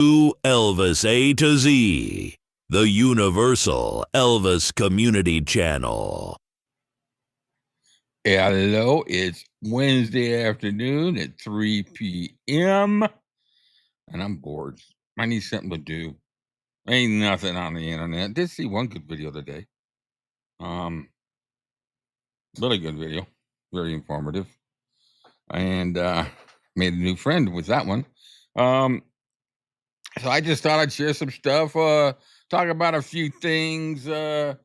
to Elvis-A to Z, the universal Elvis community channel. Hello, it's Wednesday afternoon at 3 p.m. and I'm bored. I need something to do. Ain't nothing on the internet. Did see one good video today. Really good video, very informative, and made a new friend with that one. So I just thought I'd share some stuff, talk about a few things. I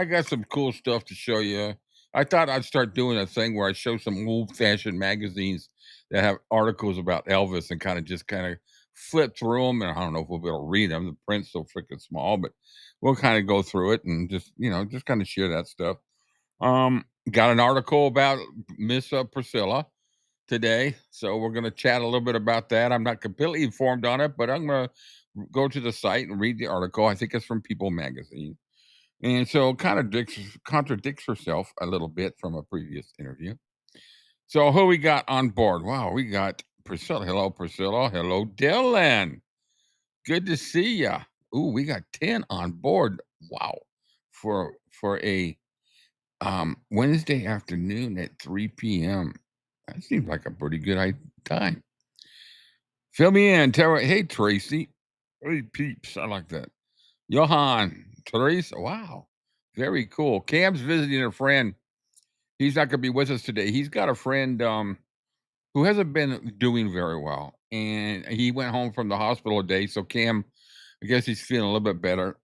got some cool stuff to show you. I thought I'd start doing a thing where I show some old-fashioned magazines that have articles about Elvis and kind of flip through them. And I don't know if we'll be able to read them. The print's so freaking small, but we'll kind of go through it and just kind of share that stuff. Got an article about Miss Priscilla today, so we're going to chat a little bit about that. I'm not completely informed on it, but I'm going to go to the site and read the article. I think it's from People Magazine, and so it kind of contradicts herself a little bit from a previous interview. So who we got on board? Wow, we got Priscilla. Hello, Priscilla. Hello, Dylan. Good to see ya. Ooh, we got 10 on board. Wow, for a Wednesday afternoon at 3 p.m. That seems like a pretty good time. Fill me in. Hey, Tracy. Hey, peeps. I like that. Johan. Teresa. Wow. Very cool. Cam's visiting a friend. He's not going to be with us today. He's got a friend who hasn't been doing very well. And he went home from the hospital today. So Cam, I guess he's feeling a little bit better.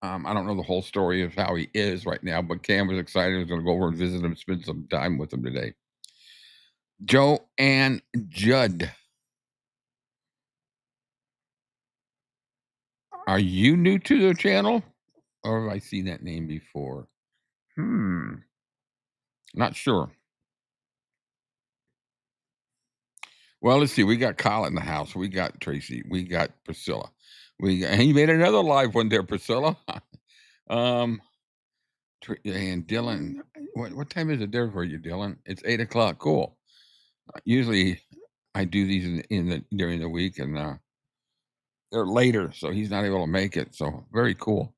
I don't know the whole story of how he is right now, but Cam was excited. He was going to go over and visit him, spend some time with him today. Joe and Judd. Are you new to the channel? Or have I seen that name before? Not sure. Well, let's see. We got Kyle in the house. We got Tracy. We got Priscilla. And he made another live one there, Priscilla. And Dylan. What time is it there for you, Dylan? It's 8 o'clock. Cool. Usually I do these during the week, and they're later, so he's not able to make it. So very cool.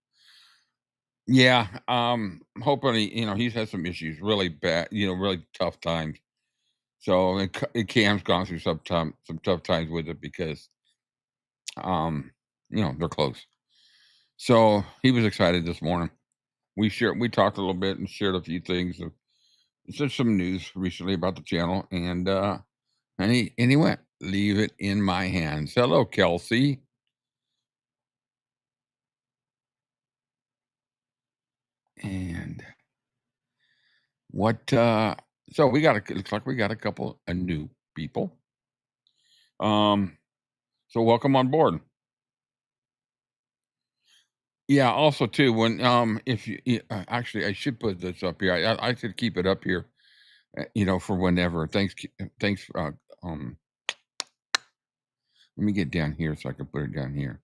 Yeah, hoping he's had some issues, really bad, really tough times. So and Cam's gone through some tough times with it because, they're close. So he was excited this morning. We talked a little bit and shared a few things. There's some news recently about the channel, and he went, leave it in my hands. Hello, Kelsey. And what? So it looks like we got a couple of new people. So welcome on board. Yeah. Also, too, when if you actually, I should put this up here. I should keep it up here, for whenever. Thanks. Let me get down here so I can put it down here.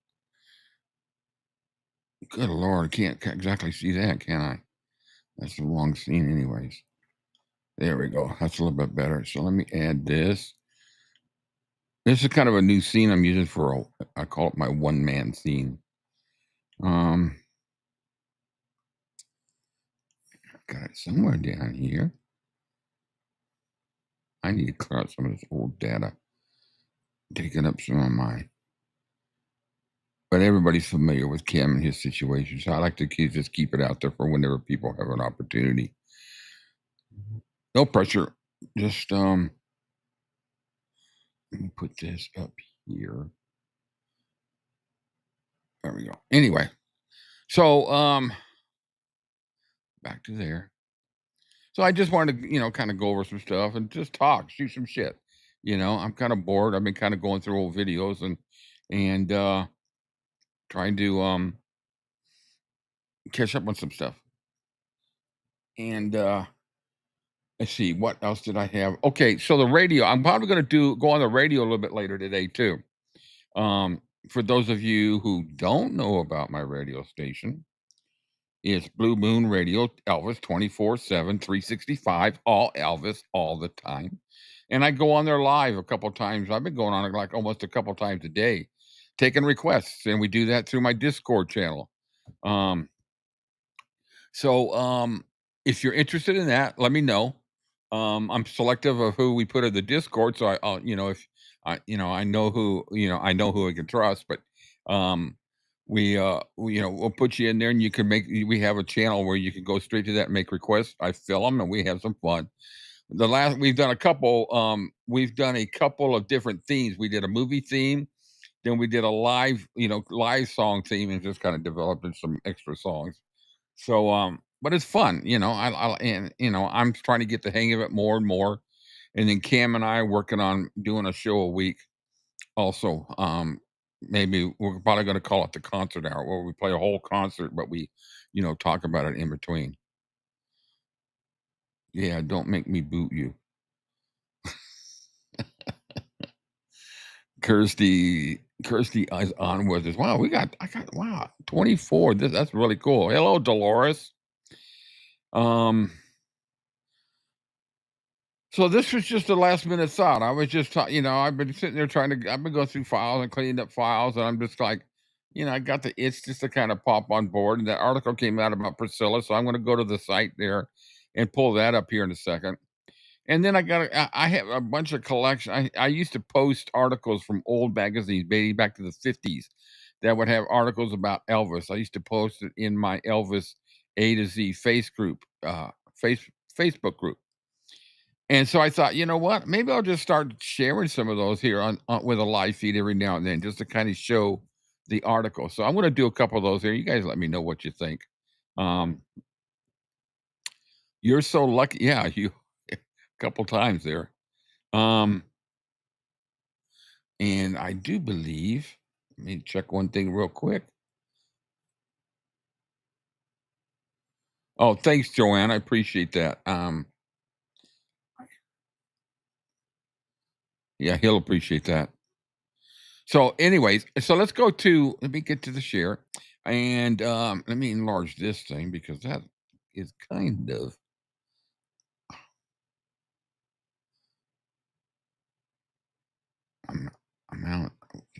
Good Lord, can't exactly see that, can I? That's the wrong scene, anyways. There we go. That's a little bit better. So let me add this. This is kind of a new scene I'm using I call it my one-man scene. Got it somewhere down here. I need to clear out some of this old data. Taking up some of mine. But everybody's familiar with Cam and his situation, so I like to just keep it out there for whenever people have an opportunity. No pressure. Just let me put this up here. There we go. Anyway, so back to there. So I just wanted to, kind of go over some stuff and just talk, shoot some shit. I'm kind of bored. I've been kind of going through old videos and trying to catch up on some stuff. And let's see, what else did I have? Okay, so the radio. I'm probably going to go on the radio a little bit later today too. For those of you who don't know about my radio station, it's Blue Moon Radio, Elvis 24/7, 365, all Elvis, all the time. And I go on there live a couple times. I've been going on it like almost a couple times a day. taking requests, and we do that through my Discord channel. Um, so, if you're interested in that, let me know. I'm selective of who we put in the Discord, so I'll, if I know I know who I can trust, but um, we'll put you in there, and you can make. We have a channel where you can go straight to that and make requests. I fill them, and we have some fun. The last we've done a couple of different themes. We did a movie theme, then we did a live song theme, and just kind of developed in some extra songs. So, but it's fun, and I'm trying to get the hang of it more and more. And then Cam and I are working on doing a show a week. Also, maybe we're probably going to call it the concert hour, where we play a whole concert, but we, talk about it in between. Yeah, don't make me boot you. Kirsty is on with us. Wow, wow, 24. That's really cool. Hello, Dolores. Um, so this was just a last minute thought. I was just I've been sitting there I've been going through files and cleaning up files, and I'm just like, I got the itch just to kind of pop on board. And that article came out about Priscilla, so I'm going to go to the site there and pull that up here in a second. And then I have a bunch of collection. I used to post articles from old magazines dating back to the 50s that would have articles about Elvis. I used to post it in my Elvis-A-Z face Facebook group. And so I thought, you know what? Maybe I'll just start sharing some of those here on with a live feed every now and then, just to kind of show the article. So I'm going to do a couple of those here. You guys let me know what you think. Um, you're so lucky. Yeah, you a couple times there. Um, And I do believe, let me check one thing real quick. Oh, thanks, Joanne. I appreciate that. Yeah, he'll appreciate that. So, anyways, so let me get to the share, and let me enlarge this thing because that is kind of am- amount.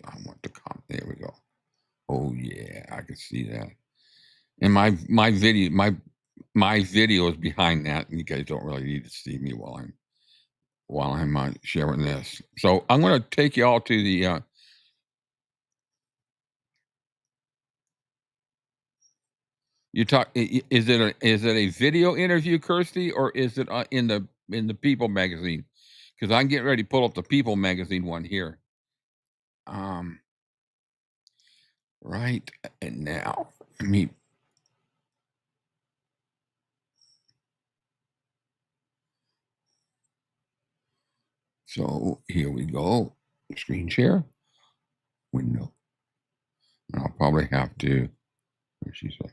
I want the comp. There we go. Oh yeah, I can see that. And my video is behind that, and you guys don't really need to see me while I'm sharing this. So I'm going to take you all to the. You talk. Is it a video interview, Kirsty, or is it in the People magazine? Because I'm getting ready to pull up the People magazine one here. Um, right and now, let me. So here we go. Screen share window. And I'll probably have to. Where she say?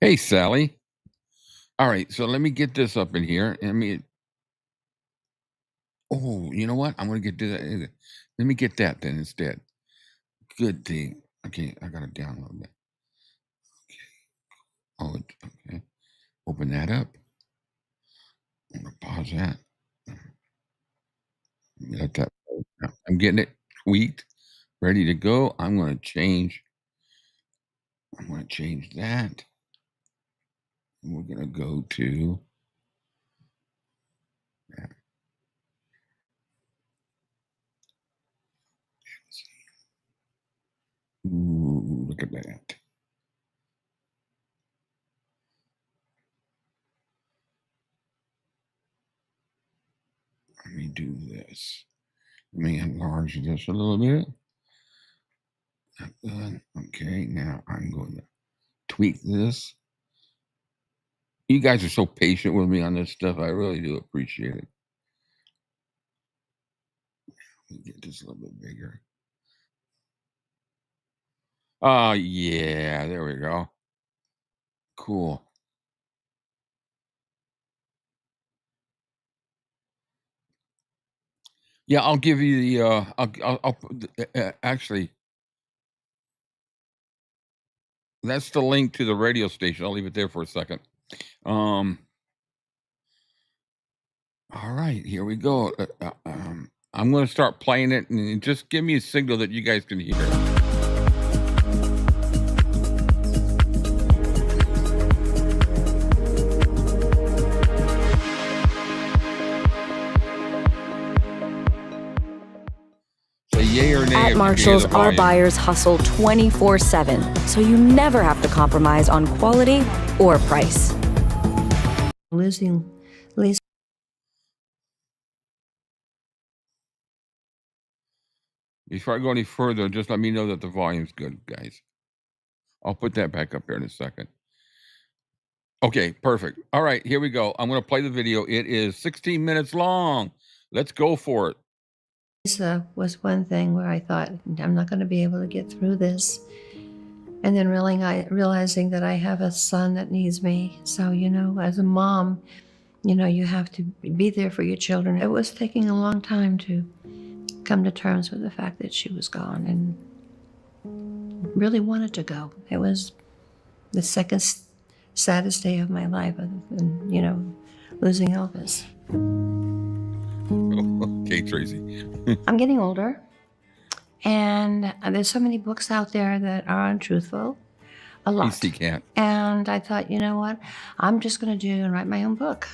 Hey, Sally. All right. So let me get this up in here. Oh, you know what? I'm gonna get to that. Let me get that then instead. Good thing. Okay, I gotta download that. Oh, okay. Open that up. I'm gonna pause that. Let that. I'm getting it tweaked, ready to go. I'm gonna change. I'm gonna change that. And we're gonna go to. Ooh, look at that. Let me do this. Let me enlarge this a little bit. Good. Okay, now I'm going to tweak this. You guys are so patient with me on this stuff. I really do appreciate it. Let me get this a little bit bigger. Oh, yeah, there we go. Cool. Yeah, I'll give you the, I'll put actually, that's the link to the radio station. I'll leave it there for a second. Um, all right, here we go. I'm going to start playing it, and just give me a signal that you guys can hear it. Say yay or nay. At Marshall's, our buyers hustle 24/7, so you never have to compromise on quality or price. Losing. Before I go any further, just let me know that the volume's good, guys. I'll put that back up here in a second. Okay, perfect. All right, here we go. I'm going to play the video. It is 16 minutes long. Let's go for it. This was one thing where I thought, I'm not going to be able to get through this. And then realizing that I have a son that needs me. So, you know, as a mom, you know, you have to be there for your children. It was taking a long time to come to terms with the fact that she was gone, and really wanted to go. It was the second saddest day of my life, other than, you know, losing Elvis. Okay, Tracy. I'm getting older, and there's so many books out there that are untruthful, a lot. Easy can't. And I thought, you know what, I'm just going to do and write my own book,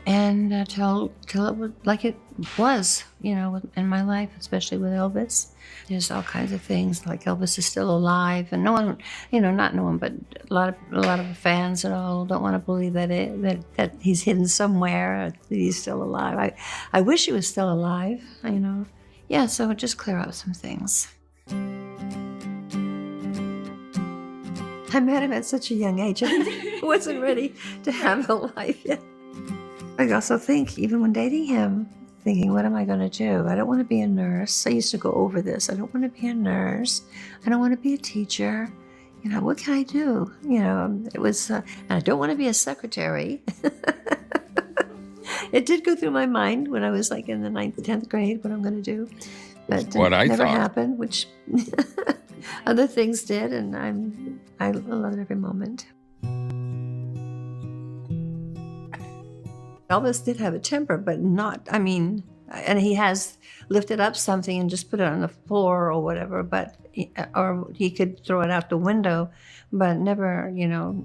and tell it like it was, you know, in my life, especially with Elvis. There's all kinds of things, like Elvis is still alive, and no one, you know, not no one, but a lot of fans and all don't want to believe that he's hidden somewhere, that he's still alive. I wish he was still alive, you know. Yeah, so just clear up some things. I met him at such a young age. I wasn't ready to have a life yet. I also think, even when dating him, thinking, what am I going to do? I don't want to be a nurse. I used to go over this. I don't want to be a nurse. I don't want to be a teacher. You know, what can I do? You know, it was, and I don't want to be a secretary. It did go through my mind when I was like in the 9th, 10th grade, what I'm going to do. But what I never thought happened, which other things did, and I love every moment. Elvis did have a temper, but not, I mean, and he has lifted up something and just put it on the floor or whatever, but, or he could throw it out the window, but never, you know,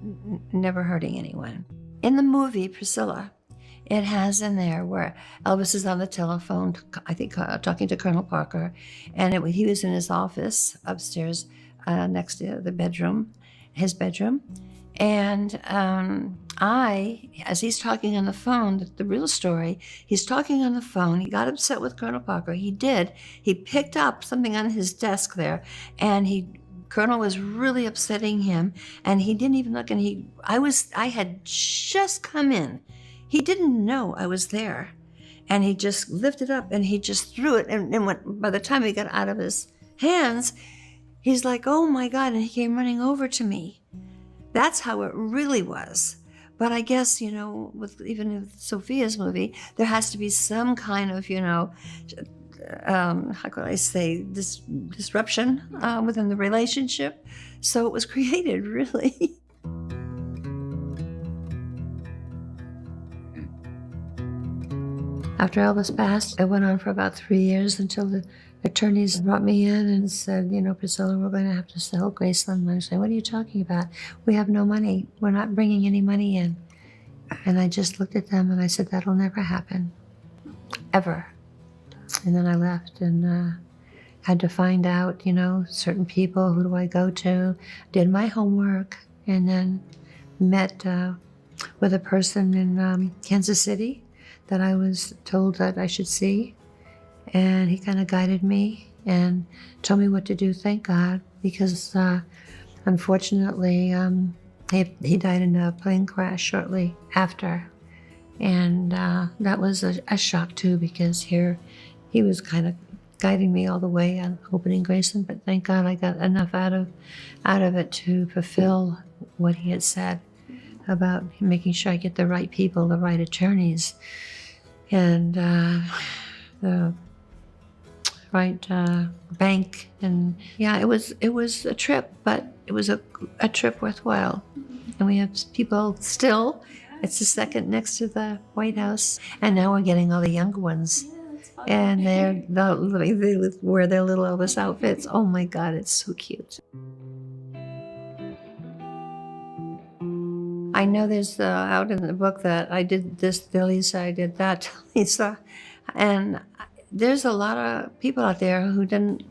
never hurting anyone. In the movie, Priscilla, it has in there where Elvis is on the telephone, I think, talking to Colonel Parker, and he was in his office upstairs next to the bedroom, his bedroom. And as he's talking on the phone, the real story, he's talking on the phone, he got upset with Colonel Parker. He picked up something on his desk there, and Colonel was really upsetting him, and he didn't even look, and I had just come in. He didn't know I was there. And he just lifted up and he just threw it, and by the time he got out of his hands, he's like, oh my God, and he came running over to me. That's how it really was. But I guess, you know, even with Sophia's movie, there has to be some kind of, you know, how could I say, disruption within the relationship. So it was created, really. After Elvis passed, it went on for about 3 years until the attorneys brought me in and said, you know, Priscilla, we're going to have to sell Graceland. And I said, what are you talking about? We have no money. We're not bringing any money in. And I just looked at them and I said, that'll never happen, ever. And then I left and had to find out, you know, certain people, who do I go to, did my homework, and then met with a person in Kansas City that I was told that I should see. And he kind of guided me and told me what to do, thank God, because unfortunately, he died in a plane crash shortly after. And that was a shock too, because here he was kind of guiding me all the way on opening Graceland, but thank God I got enough out of it to fulfill what he had said about making sure I get the right people, the right attorneys, and the right bank. And yeah, it was a trip, but it was a trip worthwhile. And we have people still. It's the second next to the White House, and now we're getting all the younger ones. And they wear their little Elvis outfits. Oh my God, it's so cute. I know there's out in the book that I did this to Lisa, I did that to Lisa. And there's a lot of people out there who doesn't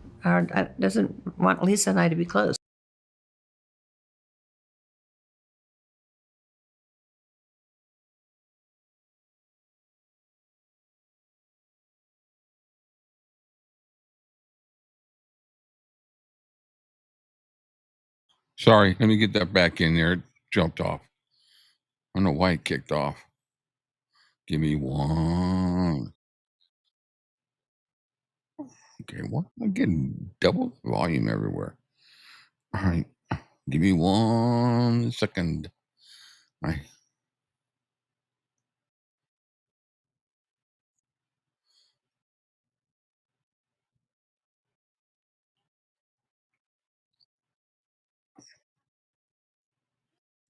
want Lisa and I to be close. Sorry, let me get that back in there. It jumped off. I don't know why it kicked off. Give me one. Okay, what? I'm getting double volume everywhere. All right, give me 1 second.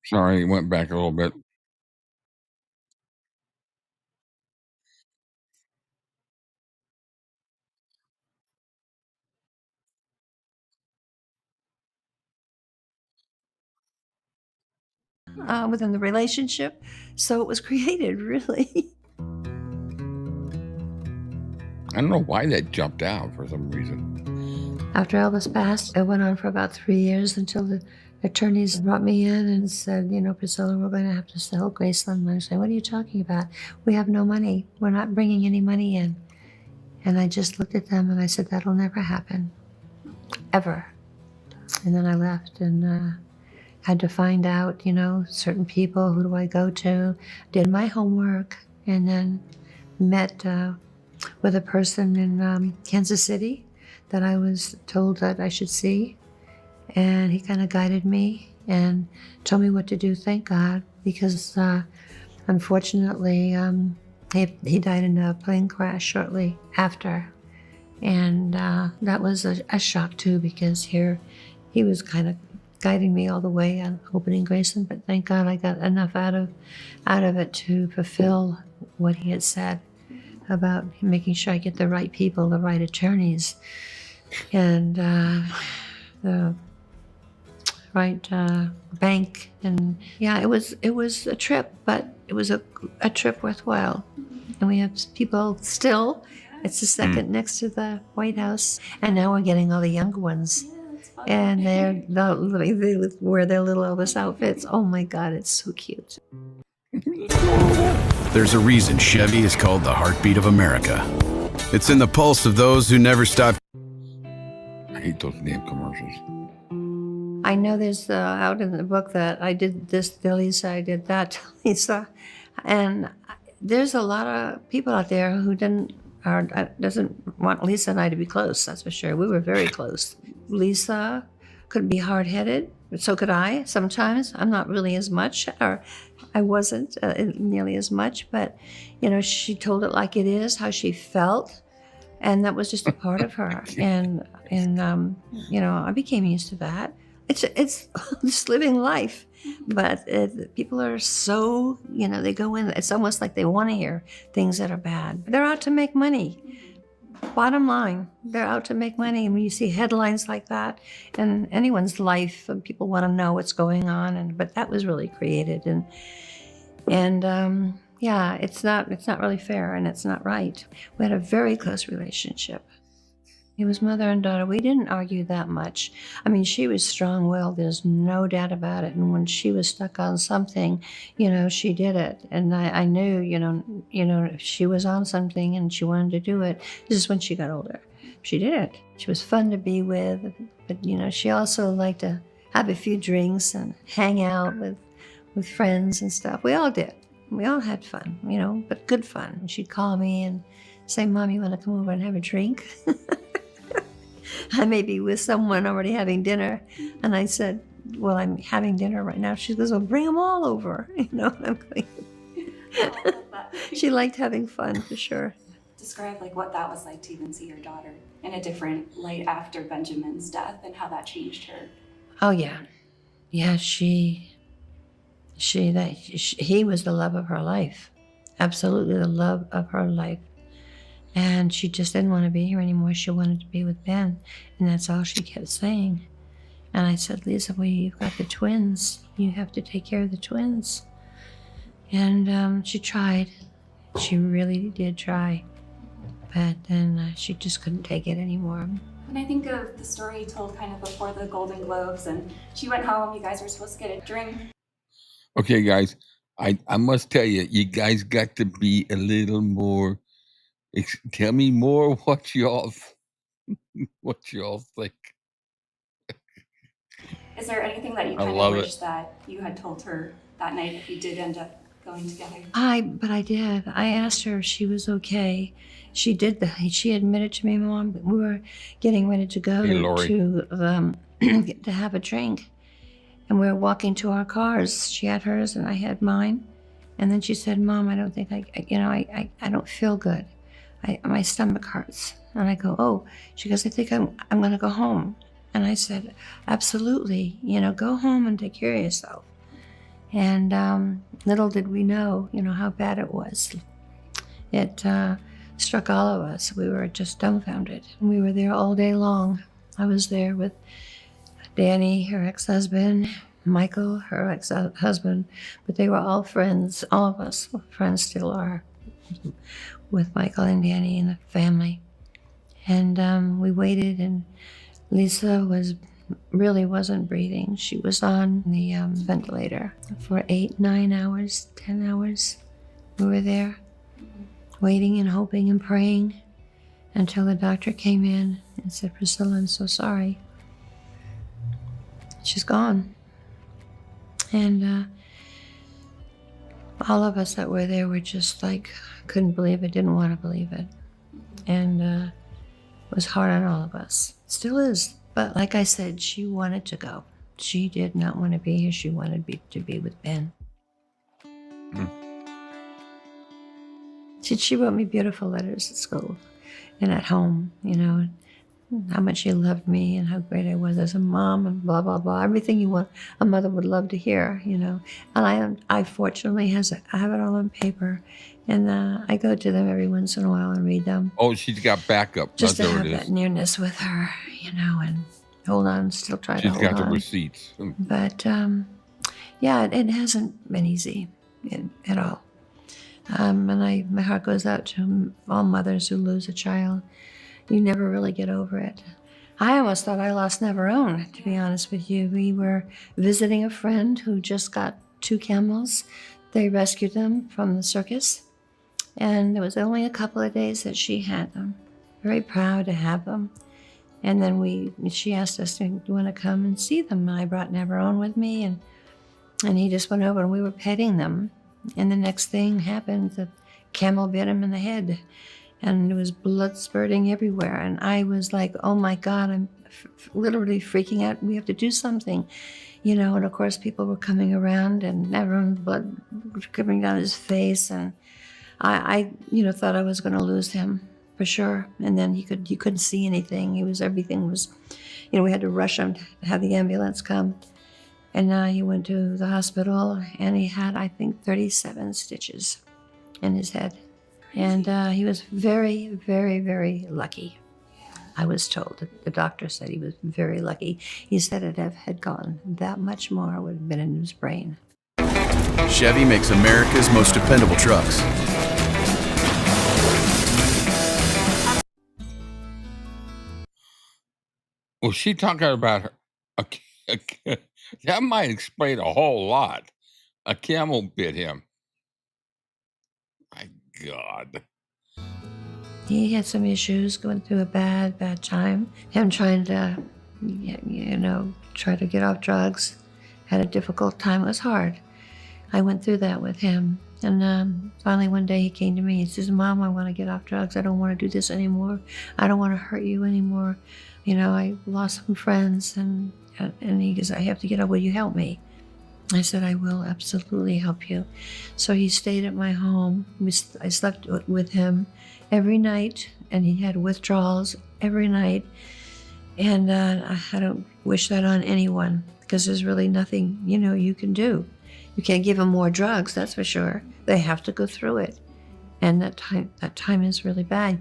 Sorry, it went back a little bit. Within the relationship. So it was created, really. I don't know why that jumped out for some reason. After Elvis passed, it went on for about 3 years until the attorneys brought me in and said, Priscilla, we're going to have to sell Graceland. I said, what are you talking about? We have no money. We're not bringing any money in. And I just looked at them and I said, that'll never happen. Ever. And then I left and had to find out, certain people, who do I go to, did my homework, and then met with a person in Kansas City that I was told that I should see. And he kind of guided me and told me what to do, thank God, because unfortunately he died in a plane crash shortly after. And that was a shock too, because here he was kind of guiding me all the way on opening Graceland, but thank God I got enough out of it to fulfill what he had said about making sure I get the right people, the right attorneys, and the right bank. And yeah, it was a trip, but it was a trip worthwhile. And we have people still. It's the second next to the White House, and now we're getting all the younger ones. And they wear their little Elvis outfits. Oh my God, it's so cute. There's a reason Chevy is called the heartbeat of America. It's in the pulse of those who never stop. I hate those damn commercials. I know there's out in the book that I did this to Lisa, I did that to Lisa. And there's a lot of people out there who doesn't want Lisa and I to be close, that's for sure. We were very close. Lisa could be hard-headed, but so could I sometimes. I'm not really as much, or I wasn't nearly as much, but she told it like it is, how she felt, and that was just a part of her. And I became used to that. It's just living life, but people are so, they go in, it's almost like they want to hear things that are bad. They're out to make money. Bottom line, they're out to make money. And when you see headlines like that in anyone's life, people want to know what's going on. But that was really created, and yeah, it's not really fair, and it's not right. We had a very close relationship. It was mother and daughter. We didn't argue that much. I mean, she was strong-willed. There's no doubt about it. And when she was stuck on something, she did it. And I knew, if she was on something and she wanted to do it, this is when she got older. She did it. She was fun to be with. But, she also liked to have a few drinks and hang out with friends and stuff. We all did. We all had fun, but good fun. And she'd call me and say, Mom, you want to come over and have a drink? I may be with someone already having dinner. And I said, well, I'm having dinner right now. She goes, well, bring them all over. I'm going, she liked having fun, for sure. Describe what that was like to even see your daughter in a different light after Benjamin's death and how that changed her. Oh, yeah. Yeah, he was the love of her life. Absolutely the love of her life. And she just didn't want to be here anymore. She wanted to be with Ben. And that's all she kept saying. And I said, Lisa, well, you've got the twins. You have to take care of the twins. And she tried. She really did try. But then she just couldn't take it anymore. When I think of the story you told kind of before the Golden Globes and she went home, you guys were supposed to get a drink. Okay, guys, I must tell you, you guys got to be a little more, tell me more what y'all think. Is there anything that you I kind love of it. wish that you had told her that night if you did end up going together? But I did. I asked her if she was okay. She did. She admitted to me, Mom, we were getting ready to go Hey, Lori. to have a drink. And we were walking to our cars. She had hers and I had mine. And then she said, Mom, I don't think I don't feel good. My stomach hurts. And I go, oh. She goes, I think I'm going to go home. And I said, absolutely. Go home and take care of yourself. And little did we know, how bad it was. It struck all of us. We were just dumbfounded. And we were there all day long. I was there with Danny, her ex-husband, Michael, her ex-husband, but they were all friends. All of us were friends, still are, with Michael and Danny and the family. And we waited, and Lisa really wasn't breathing. She was on the ventilator for 8, 9 hours, 10 hours. We were there, waiting and hoping and praying until the doctor came in and said, Priscilla, I'm so sorry. She's gone. And all of us that were there were just like, couldn't believe it, didn't want to believe it. And it was hard on all of us. Still is. But like I said, she wanted to go. She did not want to be here. She wanted to be with Ben. She wrote me beautiful letters at school and at home, how much she loved me and how great I was as a mom and blah, blah, blah. Everything you want a mother would love to hear, And I fortunately I have it all on paper. And I go to them every once in a while and read them. Oh, she's got backup. Just to That's what have it that is. nearness with her, and hold on, still try to She's hold got the on. receipts. But yeah, it hasn't been easy at all. And my heart goes out to all mothers who lose a child. You never really get over it. I almost thought I lost never own, to be honest with you. We were visiting a friend who just got 2 camels. They rescued them from the circus. And it was only a couple of days that she had them. Very proud to have them. And then she asked us, do you want to come and see them? And I brought Neverone with me, and he just went over and we were petting them. And the next thing happened, the camel bit him in the head. And there was blood spurting everywhere. And I was like, oh my God, I'm literally freaking out. We have to do something. And of course people were coming around and everyone's blood coming down his face. And I thought I was going to lose him for sure. And then you couldn't see anything. Everything was, we had to rush him to have the ambulance come. And he went to the hospital and he had, I think, 37 stitches in his head. And he was very, very, very lucky. I was told. The doctor said he was very lucky. He said if it had gone that much more, would have been in his brain. Chevy makes America's most dependable trucks. Well, she talking about her. That might explain a whole lot. A camel bit him. My God. He had some issues, going through a bad time. Him trying to, try to get off drugs. Had a difficult time. It was hard. I went through that with him. And finally one day he came to me. He says, Mom, I want to get off drugs. I don't want to do this anymore. I don't want to hurt you anymore. I lost some friends. And he goes, I have to get up. Will you help me? I said, I will absolutely help you. So he stayed at my home. I slept with him every night, and he had withdrawals every night. And I don't wish that on anyone, because there's really nothing, you can do. You can't give them more drugs, that's for sure. They have to go through it. And that time is really bad.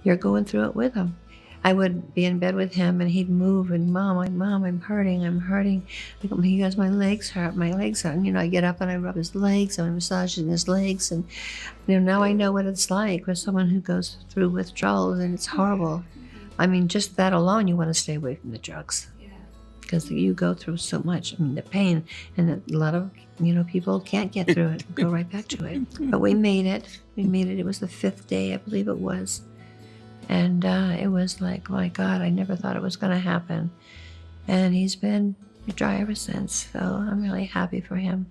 You're going through it with him. I would be in bed with him and he'd move and Mom, I'm hurting. He goes, my legs hurt. And, I get up and I rub his legs and I'm massaging his legs. And, now I know what it's like with someone who goes through withdrawals, and it's horrible. I mean, just that alone, you want to stay away from the drugs. Because you go through so much. I mean, the pain, and a lot of, people can't get through it, go right back to it. But we made it. It was the 5th day, I believe it was. And it was like, my God, I never thought it was going to happen. And he's been dry ever since. So I'm really happy for him.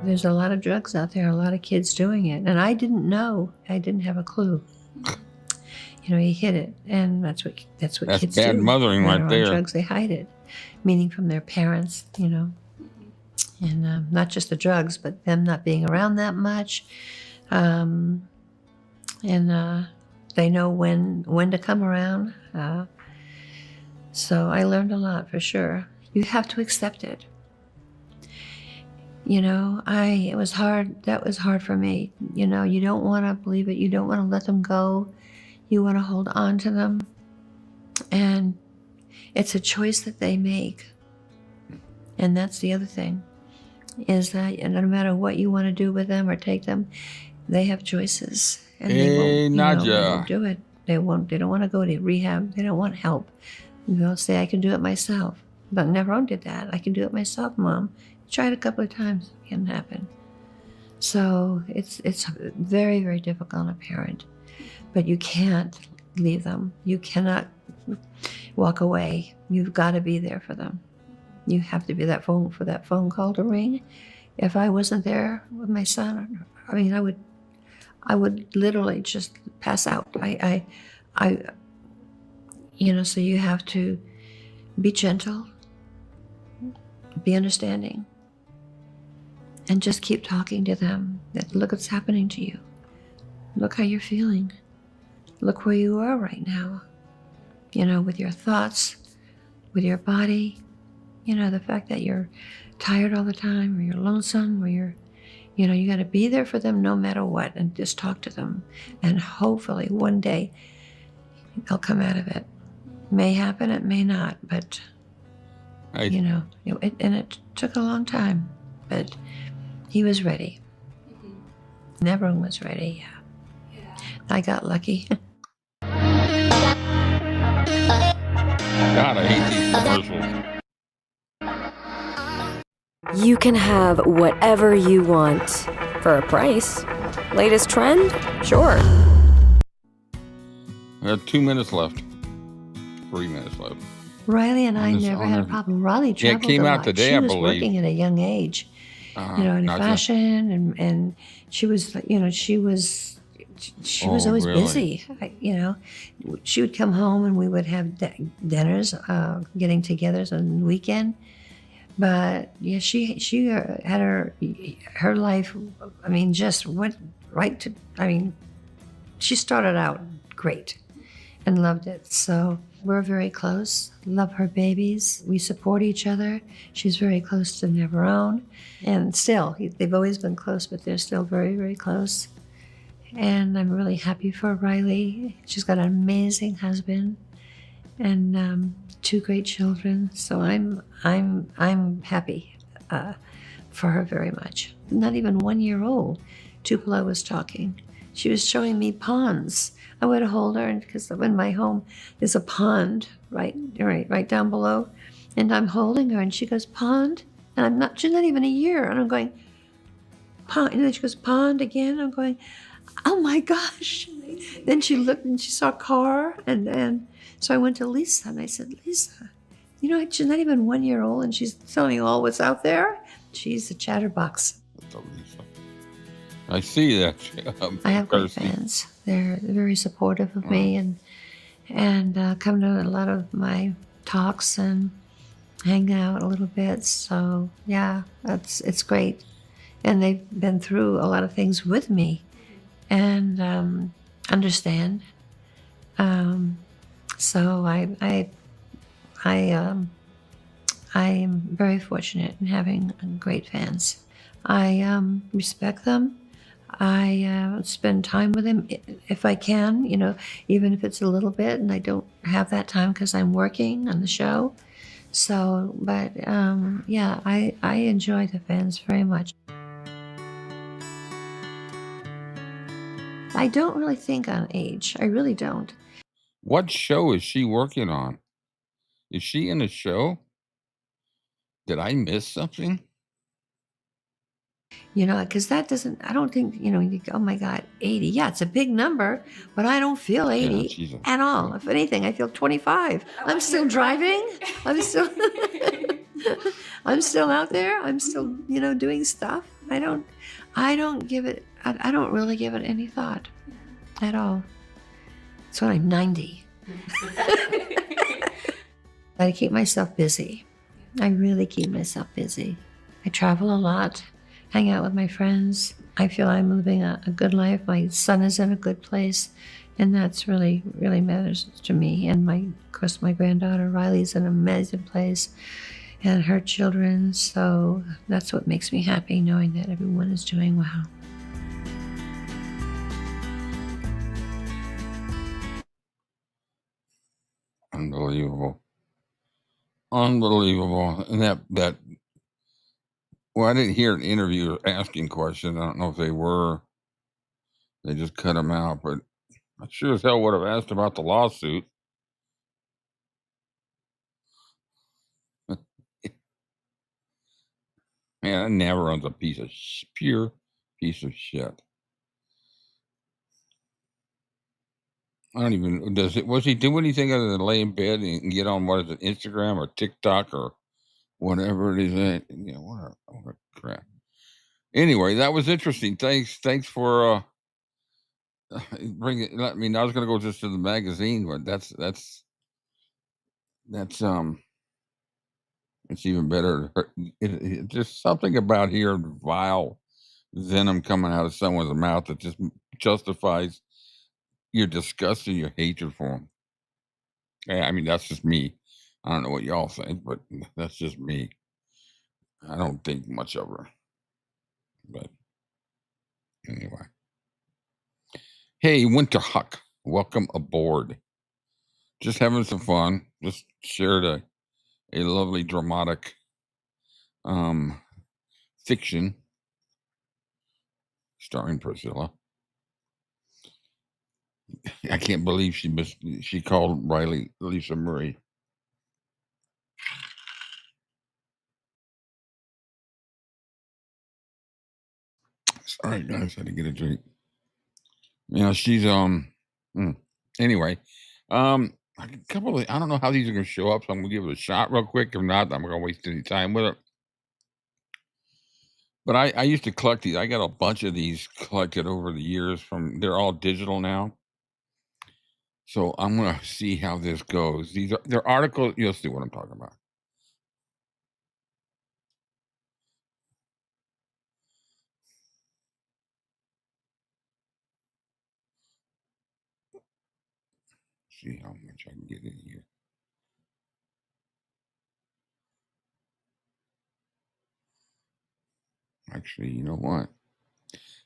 There's a lot of drugs out there, a lot of kids doing it. And I didn't know. I didn't have a clue. He hid it. And that's what kids do. That's bad mothering right there. Drugs, they hide it. Meaning from their parents, And not just the drugs, but them not being around that much. And they know when to come around. So I learned a lot for sure. You have to accept it. It was hard. That was hard for me. You don't want to believe it. You don't want to let them go. You want to hold on to them. And it's a choice that they make. And that's the other thing, is that no matter what you want to do with them or take them, they have choices. And they won't do it. They don't want to go to rehab. They don't want help. They'll say, I can do it myself. But Neverone did that. I can do it myself, Mom. Tried a couple of times. It didn't happen. So it's very, very difficult on a parent. But you can't leave them. You cannot walk away. You've got to be there for them. You have to be that phone call to ring. If I wasn't there with my son, I would literally just pass out. So you have to be gentle, be understanding, and just keep talking to them. That look what's happening to you. Look how you're feeling. Look where you are right now. With your thoughts, with your body, the fact that you're tired all the time, or you're lonesome, or you got to be there for them no matter what, and just talk to them. And hopefully one day they'll come out of it. May happen, it may not, but, it took a long time, but he was ready. Mm-hmm. Neverone was ready, yeah. I got lucky. God, I hate these commercials. You can have whatever you want for a price. Latest trend? Sure. We have 2 minutes left. 3 minutes left. Riley and I never had a problem. Riley traveled it came a out lot. today, she I was believe. Working at a young age, in fashion, and she was, she was always really? busy. She would come home and we would have dinners, getting togethers on the weekend. But yeah, she had her life. Just went right to. She started out great, and loved it. So we're very close. Love her babies. We support each other. She's very close to Neverone, and still they've always been close, but they're still very, very close. And I'm really happy for Riley. She's got an amazing husband, and 2 great children. So I'm happy for her very much. Not even 1 year old. Tupelo was talking. She was showing me ponds. I would hold her, because in my home there's a pond right down below, and I'm holding her, and she goes, pond, and she's not even a year, and I'm going, pond, and then she goes, pond again. I'm going, oh my gosh. Then she looked and she saw a car, and so I went to Lisa and I said, Lisa, she's not even 1 year old and she's telling me all what's out there. She's a chatterbox. I see that. I have great fans. They're very supportive of me and come to a lot of my talks and hang out a little bit. So yeah, it's great. And they've been through a lot of things with me and understand. So I am very fortunate in having great fans. I respect them. I spend time with them if I can, even if it's a little bit, and I don't have that time because I'm working on the show. So, but yeah, I enjoy the fans very much. I don't really think on age. I really don't. What show is she working on? Is she in a show? Did I miss something? Because that doesn't, I don't think, you go, oh my God, 80. Yeah, it's a big number, but I don't feel 80 she's at all. If anything, I feel 25. I'm still driving. I'm still, I'm still out there. I'm still, doing stuff. I don't give it, I don't really give it any thought at all. So I'm 90. I keep myself busy. I really keep myself busy. I travel a lot, hang out with my friends. I feel I'm living a good life. My son is in a good place, and that's really, really matters to me. And of course, my granddaughter Riley's in an amazing place, and her children. So that's what makes me happy, knowing that everyone is doing well. Unbelievable. Unbelievable. And that well, I didn't hear an interviewer asking questions. I don't know if they were. They just cut them out, but I sure as hell would have asked about the lawsuit. Man, that never runs a pure piece of shit. I don't even, was he doing anything other than lay in bed and get on, what is it, Instagram or TikTok or whatever it is? What a crap. Anyway, that was interesting. Thanks for bringing. I mean, I was going to go just to the magazine, but that's it's even better. Just something about hearing vile venom coming out of someone's mouth that just justifies your disgust and your hatred for them. Yeah, I mean, that's just me. I don't know what y'all think, but that's just me. I don't think much of her. But anyway. Hey, Winter Huck, welcome aboard. Just having some fun. Just shared a lovely dramatic fiction starring Priscilla. I can't believe she called Riley Lisa Murray. Sorry guys, had to get a drink. She's anyway. A couple of, I don't know how these are gonna show up, so I'm gonna give it a shot real quick. If not, I'm gonna waste any time with it. But I used to collect these. I got a bunch of these collected over the years they're all digital now. So I'm gonna see how this goes. They're articles, you'll see what I'm talking about. See how much I can get in here. Actually, you know what?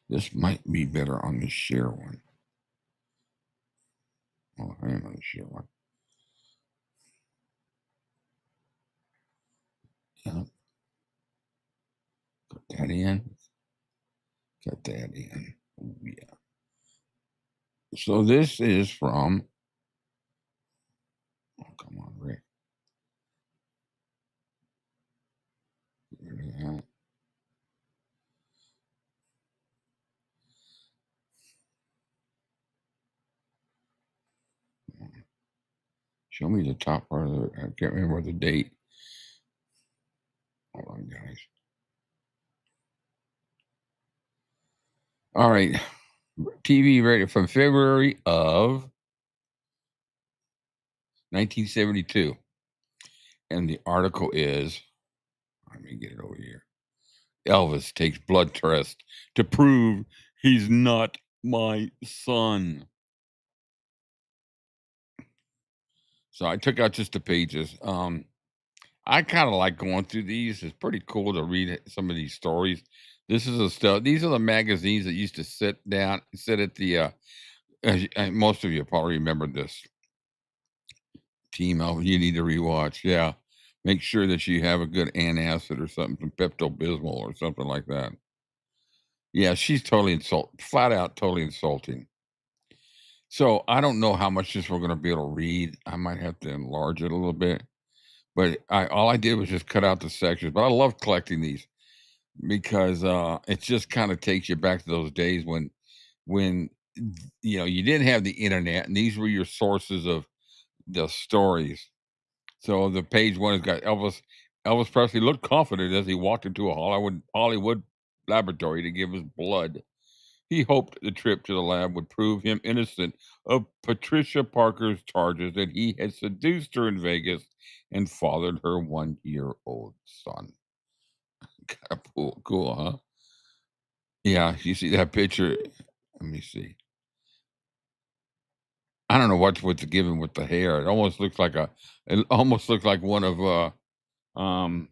This might be better on the share one. Oh, I am on the share one. Yeah. Put that in. Got that in. Oh, yeah. So this is from. Oh, come on, Rick. Get rid of that. Show me the top part of I can't remember the date. Hold on, guys. All right. TV radio from February of 1972. And the article is, let me get it over here. Elvis takes blood test to prove he's not my son. So I took out just the pages. I kind of like going through these. It's pretty cool to read some of these stories This is a stuff. These are the magazines that used to sit at the. Most of you probably remember this. Team Elvis, you need to rewatch. Yeah, make sure that you have a good antacid or something, some Pepto Bismol or something like that. Yeah, she's totally flat out totally insulting. So I don't know how much this we're going to be able to read. I might have to enlarge it a little bit, but all I did was just cut out the sections. But I love collecting these because it just kind of takes you back to those days when you didn't have the internet, and these were your sources of the stories. So the page one has got Elvis Presley looked confident as he walked into a Hollywood laboratory to give his blood. He hoped the trip to the lab would prove him innocent of Patricia Parker's charges that he had seduced her in Vegas and fathered her 1-year-old son. Kind of cool, huh? Yeah, you see that picture? Let me see. I don't know what's given with the hair. It almost looks like one of um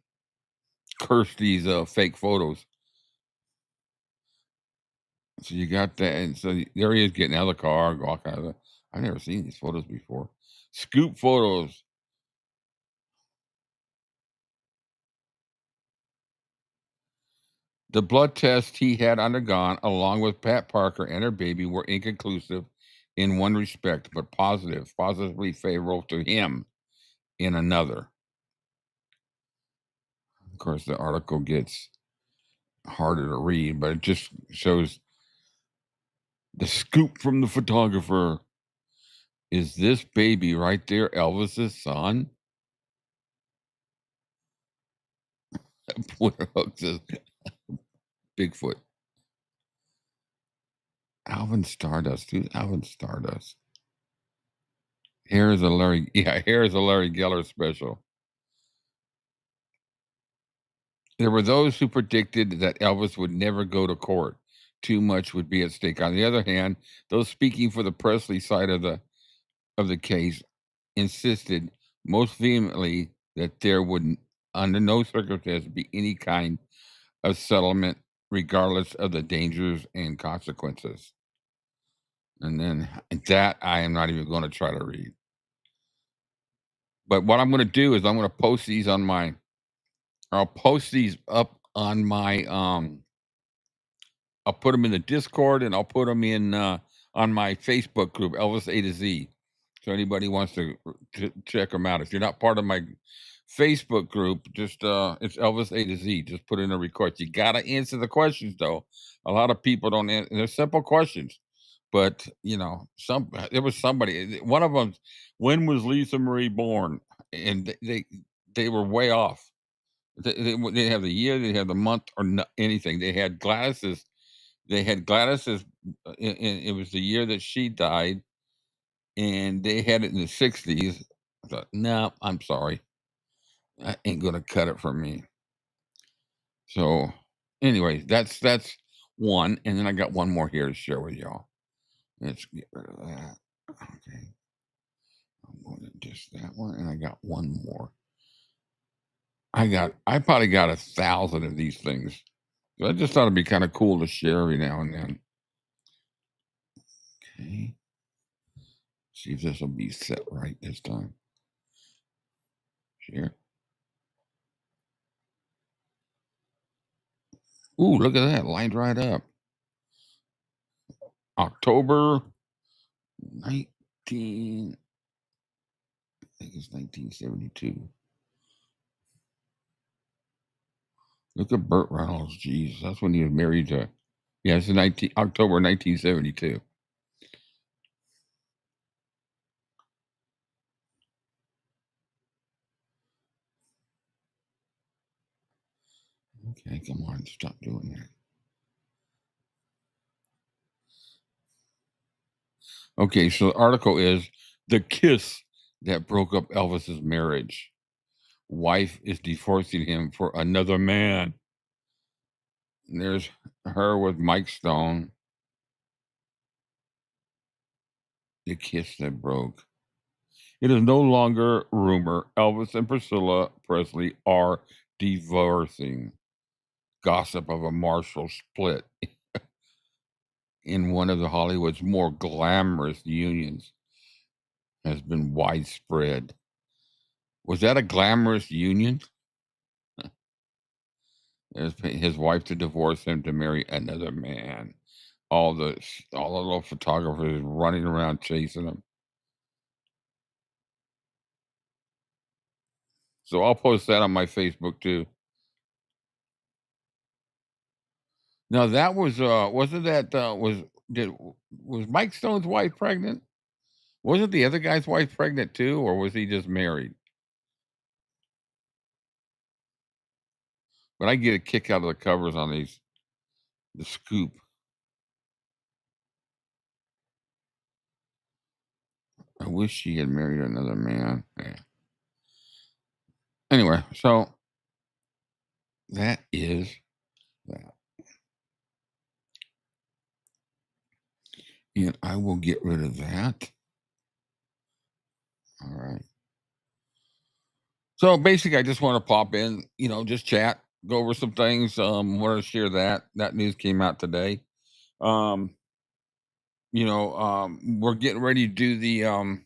Kirsty's fake photos. So you got that, and so there he is getting out of the car, all kind of. I've never seen these photos before. Scoop photos. The blood tests he had undergone, along with Pat Parker and her baby, were inconclusive in one respect, but positively favorable to him in another. Of course, the article gets harder to read, but it just shows the scoop from the photographer. Is this baby right there Elvis's son? Poor Hook says Bigfoot. Alvin Stardust. Who's Alvin Stardust? Here is a Larry Geller special. There were those who predicted that Elvis would never go to court. Too much would be at stake. On the other hand, those speaking for the Presley side of the case insisted most vehemently that there would, under no circumstances, be any kind of settlement, regardless of the dangers and consequences. And then that I am not even going to try to read. But what I'm going to do is I'm going to post these I'll post these up on my I'll put them in the Discord, and I'll put them in on my Facebook group, Elvis-A-Z. So anybody wants to check them out. If you're not part of my Facebook group, just it's Elvis-A-Z. Just put in a request. You got to answer the questions, though. A lot of people don't answer. They're simple questions, but there was somebody. One of them, when was Lisa Marie born? And they were way off. They didn't have the year, they didn't have the month, or anything. They had Gladys's. It was the year that she died, and they had it in the 60s. I thought, no, I'm sorry. I ain't going to cut it for me. So, anyway, that's one. And then I got one more here to share with y'all. Let's get rid of that. Okay. I'm going to just that one. And I got one more. I probably got 1,000 of these things. So I just thought it'd be kind of cool to share every now and then. Okay. See if this will be set right this time. Share. Ooh, look at that. Lined right up. October 19. I think it's 1972. Look at Burt Reynolds. Jeez, that's when he was married to. Yeah, it's October 1972. Okay, come on, stop doing that. Okay, so the article is The Kiss That Broke Up Elvis's Marriage. Wife is divorcing him for another man. And there's her with Mike Stone. The kiss that broke. It is no longer rumor Elvis and Priscilla Presley are divorcing. gossip of a Marshall split in one of the Hollywood's more glamorous unions has been widespread. Was that a glamorous union? His wife to divorce him to marry another man. All the little photographers running around chasing him. So I'll post that on my Facebook too. Now that was wasn't that was Mike Stone's wife pregnant? Wasn't the other guy's wife pregnant too, or was he just married? But I get a kick out of the covers on the scoop. I wish she had married another man. Yeah. Anyway, so that is that. And I will get rid of that. All right. So basically, I just want to pop in, just chat, go over some things. Want to share that news came out today. We're getting ready to do the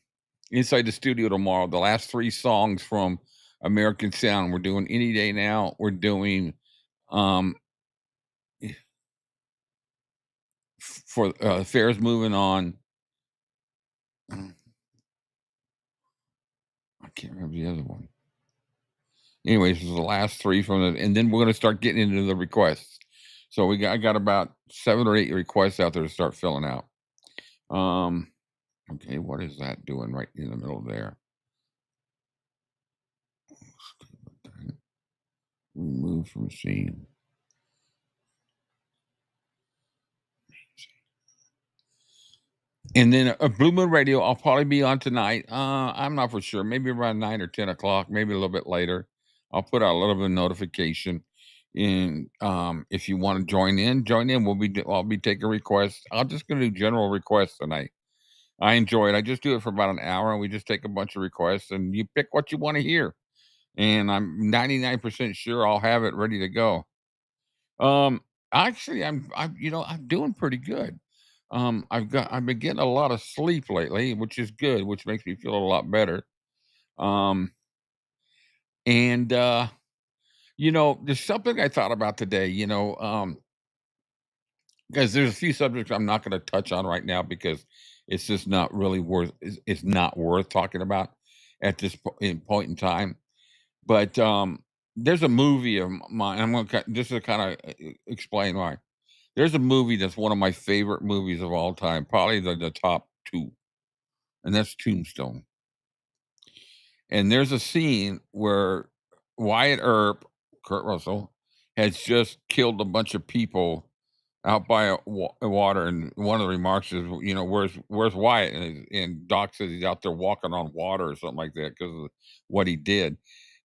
inside the studio tomorrow. The last 3 songs from American Sound. We're doing Any Day Now. We're doing for Affairs Moving On. I can't remember the other one. Anyways, this is the last 3 from it, and then we're going to start getting into the requests. So I got about 7 or 8 requests out there to start filling out. Okay, what is that doing right in the middle there? Remove from scene. And then a Blue Moon Radio, I'll probably be on tonight. I'm not for sure. Maybe around 9 or 10 o'clock, maybe a little bit later. I'll put out a little bit of notification. And if you want to join in. I'll be taking requests. I'm just going to do general requests tonight. I enjoy it. I just do it for about an hour, and we just take a bunch of requests, and you pick what you want to hear. And I'm 99% sure I'll have it ready to go. Actually, I'm doing pretty good. I've been getting a lot of sleep lately, which is good, which makes me feel a lot better. And there's something I thought about today. Because there's a few subjects I'm not going to touch on right now because it's just not really worth. It's not worth talking about at this point in time. But there's a movie of mine. I'm going to just to kind of explain why. There's a movie that's one of my favorite movies of all time, probably the top 2, and that's Tombstone. And there's a scene where Wyatt Earp, Kurt Russell, has just killed a bunch of people out by water, and one of the remarks is, where's Wyatt? And Doc says he's out there walking on water or something like that because of what he did.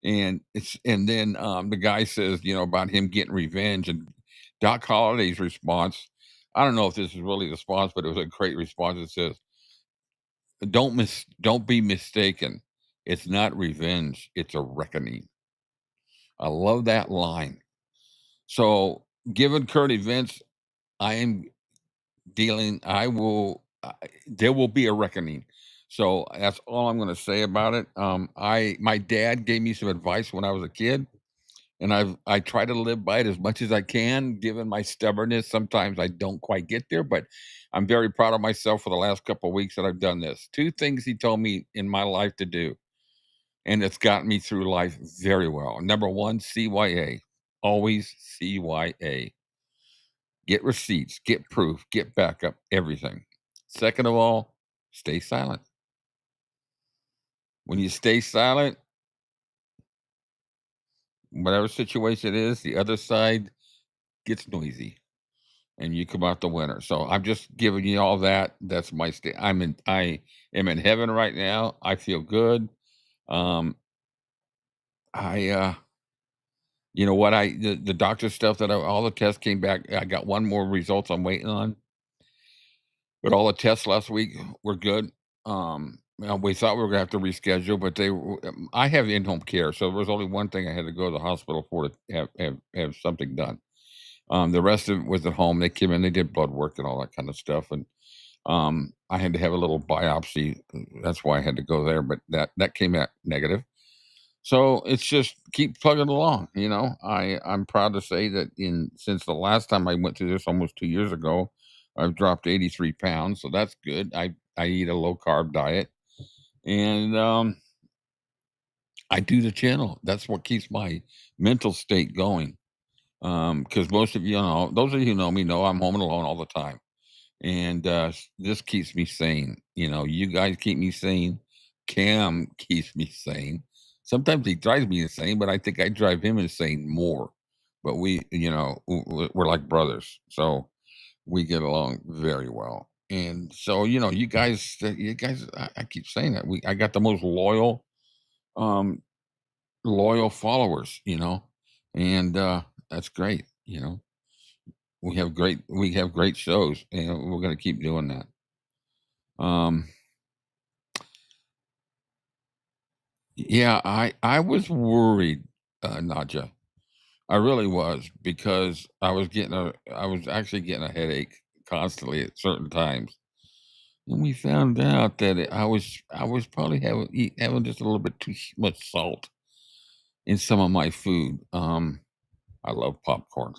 And then the guy says, about him getting revenge, and Doc Holliday's response. I don't know if this is really the response, but it was a great response. It says, "Don't be mistaken. It's not revenge. It's a reckoning." I love that line. So, given current events, I am dealing. There will be a reckoning. So that's all I'm going to say about it. My dad gave me some advice when I was a kid, and I try to live by it as much as I can. Given my stubbornness, sometimes I don't quite get there, but I'm very proud of myself for the last couple of weeks that I've done this. 2 things he told me in my life to do, and it's gotten me through life very well. Number 1, CYA, always CYA. Get receipts, get proof, get backup, everything. Second of all, stay silent. When you stay silent, whatever situation it is, the other side gets noisy and you come out the winner. So I'm just giving you all that. That's my state. I am in heaven right now. I feel good. I you know what the doctor stuff all the tests came back. I got one more results I'm waiting on. But all the tests last week were good. We thought we were gonna have to reschedule, but I have in-home care, so there was only one thing I had to go to the hospital for to have something done. The rest of it was at home. They came in, they did blood work and all that kind of stuff, and I had to have a little biopsy. That's why I had to go there, but that came out negative. So it's just keep plugging along. I'm proud to say that since the last time I went through this almost 2 years ago, I've dropped 83 pounds. So that's good. I eat a low carb diet, and I do the channel. That's what keeps my mental state going. Because most of those of you who know me know I'm home and alone all the time, and this keeps me sane. You guys keep me sane. Cam keeps me sane. Sometimes he drives me insane, but I think I drive him insane more. But we're like brothers, so we get along very well. And so you guys, I keep saying that I got the most um, loyal followers. And that's great. We have great shows, and we're going to keep doing that. Um, yeah, I was worried, Nadja. I really was, because I was actually getting a headache constantly at certain times, and we found out that I was probably having just a little bit too much salt in some of my food. I love popcorn,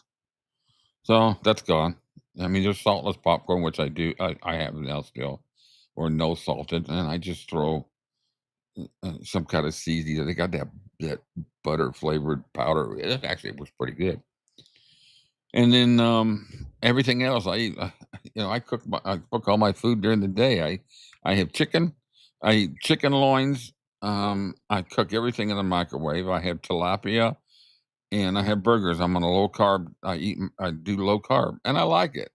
so that's gone. I mean, there's saltless popcorn, which I have now still, or no salted, and I just throw some kind of seasoning. They got that butter flavored powder. It actually was pretty good. And then everything else I eat, I cook all my food during the day. I have chicken. I eat chicken loins. I cook everything in the microwave. I have tilapia, and I have burgers. I'm on a low carb. I do low carb, and I like it.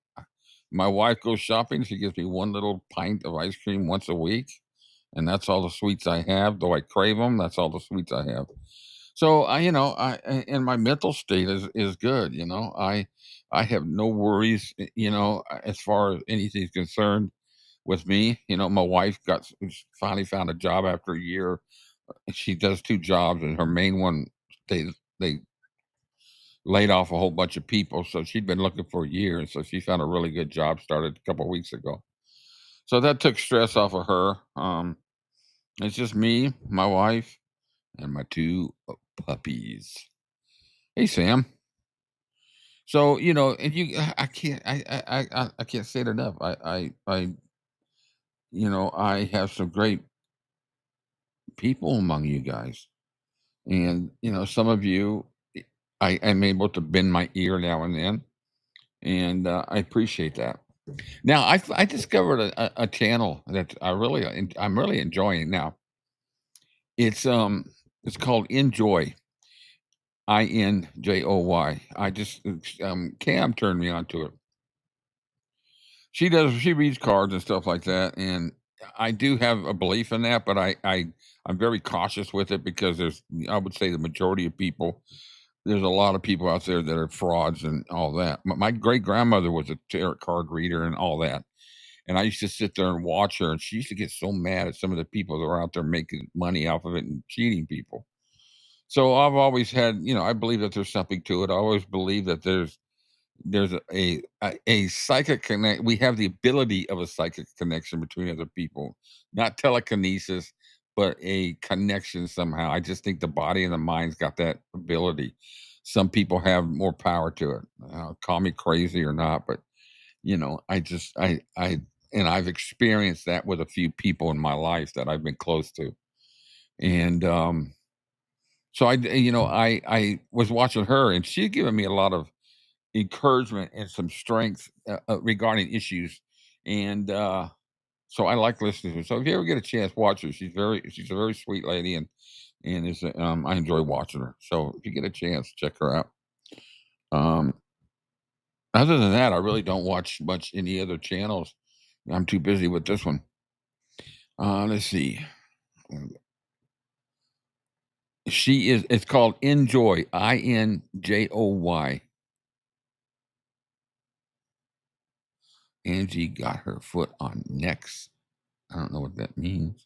My wife goes shopping. She gives me one little pint of ice cream once a week, and that's all the sweets I have. Though I crave them, that's all the sweets I have. So and my mental state is good. I have no worries. As far as anything's concerned with me. My wife finally found a job after a year. She does two jobs, and her main one, they laid off a whole bunch of people. So she'd been looking for a year, and so she found a really good job. Started a couple of weeks ago. So that took stress off of her. It's just me, my wife, and my two puppies. Hey, Sam. So and I can't, I can't say it enough. I have some great people among you guys, and some of you, I am able to bend my ear now and then, and I appreciate that. Now I discovered a channel that I'm really enjoying now. It's called Enjoy. INJOY. Cam turned me onto it. She reads cards and stuff like that, and I do have a belief in that, but I'm very cautious with it, because I would say the majority of people, there's a lot of people out there that are frauds and all that. My great grandmother was a tarot card reader and all that, and I used to sit there and watch her, and she used to get so mad at some of the people that are out there making money off of it and cheating people. So I've always I believe that there's something to it. I always believe that there's a psychic connect. We have the ability of a psychic connection between other people, not telekinesis, but a connection somehow. I just think the body and the mind's got that ability. Some people have more power to it. Call me crazy or not, but I just and I've experienced that with a few people in my life that I've been close to, and so I was watching her, and she's given me a lot of encouragement and some strength regarding issues, and so I like listening to her. So if you ever get a chance, watch her. She's a very sweet lady, and I enjoy watching her. So if you get a chance, check her out. Um, Other than that, I really don't watch much any other channels. I'm too busy with this one. Let's see. It's called Enjoy, INJOY. Angie got her foot on next. I don't know what that means.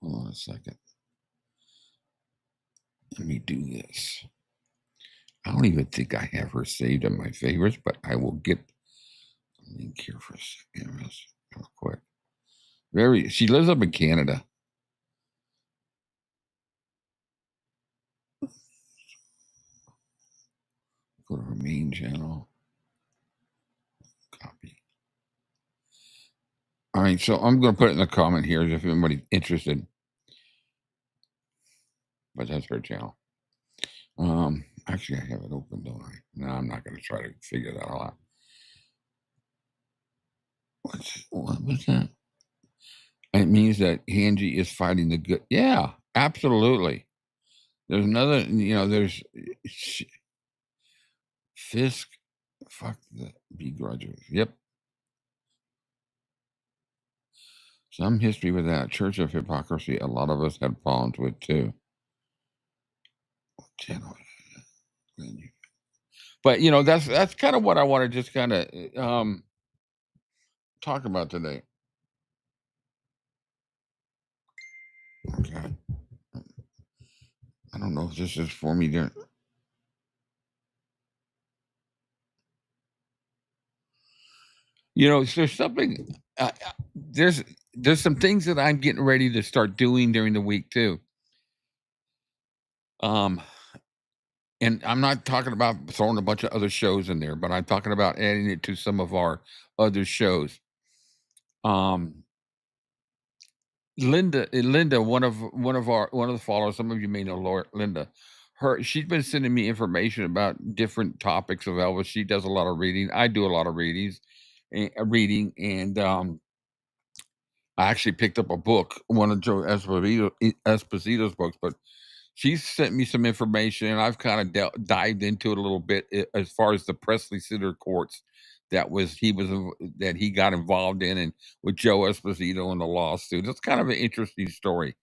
Hold on a second. Let me do this. I don't even think I have her saved in my favorites, but I will get the link here for a second, real quick. She lives up in Canada. Go to her main channel. Copy. All right, so I'm going to put it in the comment here if anybody's interested. But that's her channel. Actually, I have it open, don't I? No, I'm not going to try to figure that all out. What was that? It means that Angie is fighting the good. Yeah, absolutely. There's another, there's Fisk. Fuck the begrudgers. Yep. Some history with that. Church of Hypocrisy. A lot of us had problems with too. Channel. But that's kind of what I want to just kind of talk about today. Okay. I don't know if this is for me there. There's something. There's some things that I'm getting ready to start doing during the week too. And I'm not talking about throwing a bunch of other shows in there, but I'm talking about adding it to some of our other shows. Linda, one of the followers, some of you may know Linda. She's been sending me information about different topics of Elvis. She does a lot of reading. I do a lot of reading, and I actually picked up a book, one of Joe Esposito's books, but she sent me some information, and I've kind of dived into it a little bit as far as the Presley Center courts that he got involved in, and with Joe Esposito and the lawsuit. It's kind of an interesting story.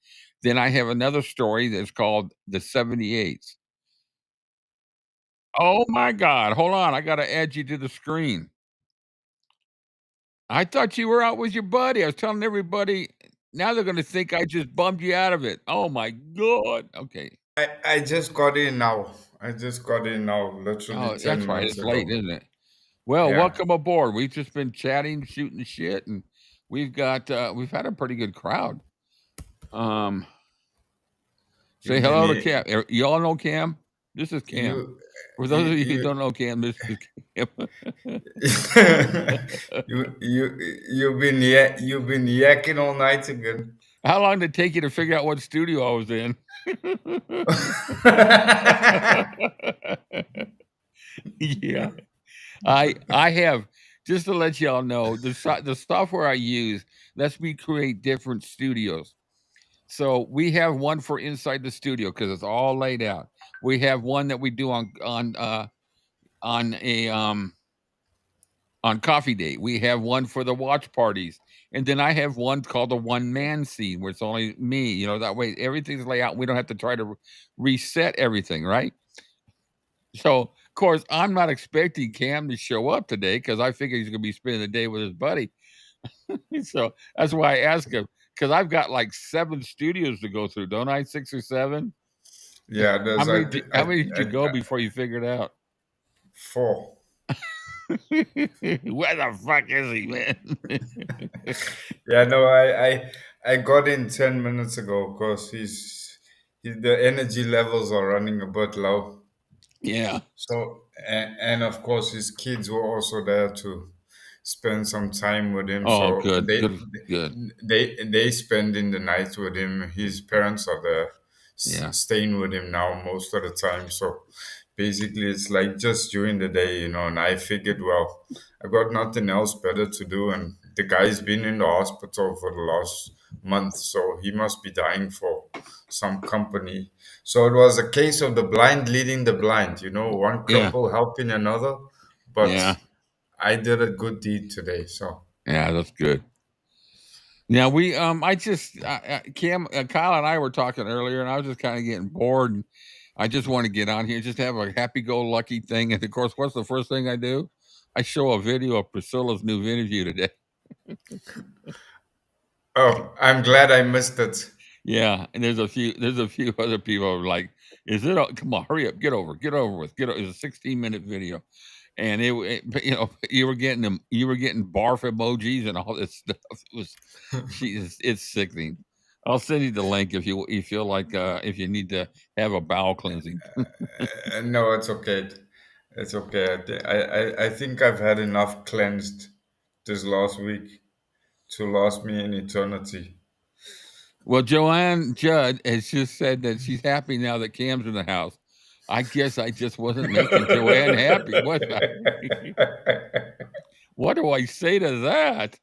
Then I have another story that's called the 78s. Oh my God! Hold on, I got to add you to the screen. I thought you were out with your buddy. I was telling everybody. Now they're going to think I just bummed you out of it. Oh my God! Okay. I just got in now. Literally Oh, 10 that's right. minutes It's ago. late, isn't it? Well, Yeah. welcome aboard. We've just been chatting, shooting the shit, and we've had a pretty good crowd. Say hello to Cam. Y'all know Cam? This is Cam. For those of you who don't know Cam, this is Cam. you've been yakking all night again. How long did it take you to figure out what studio I was in? Yeah. I have, just to let y'all know, the software I use lets me create different studios. So we have one for inside the studio because it's all laid out. We have one that we do on coffee date. We have one for the watch parties, and then I have one called the one man scene where it's only me. That way everything's laid out. We don't have to try to reset everything, right? So of course I'm not expecting Cam to show up today because I figure he's going to be spending the day with his buddy. So that's why I asked him, because I've got like 7 studios to go through, don't I? 6 or 7. Yeah, How many did you go before you figured out? 4. Where the fuck is he, man? Yeah, no, I got in 10 minutes ago because the energy levels are running a bit low. Yeah. So and of course his kids were also there to spend some time with him. Oh, so good, good. They spending the night with him. His parents are there, Yeah. staying with him now most of the time. So basically, it's like just during the day, And I figured, well, I got nothing else better to do, and the guy's been in the hospital for the last month, so he must be dying for some company. So it was a case of the blind leading the blind, one cripple helping another. But I did a good deed today, so yeah, that's good. Now we Cam, Kyle and I were talking earlier, and I was just kind of getting bored, and I just want to get on here, just have a happy-go-lucky thing. And of course, what's the first thing I do? I show a video of Priscilla's new interview today. Oh, I'm glad I missed it. Yeah, and there's a few other people who are like, "Is it? Come on, hurry up, get over with, get." It's a 16-minute video, and but, you were getting barf emojis and all this stuff. It was, it's sickening. I'll send you the link if you feel like if you need to have a bowel cleansing. No, it's okay. It's okay. I think I've had enough cleansed this last week to last me an eternity. Well, Joanne Judd has just said that she's happy now that Cam's in the house. I guess I just wasn't making Joanne happy, was I? What do I say to that?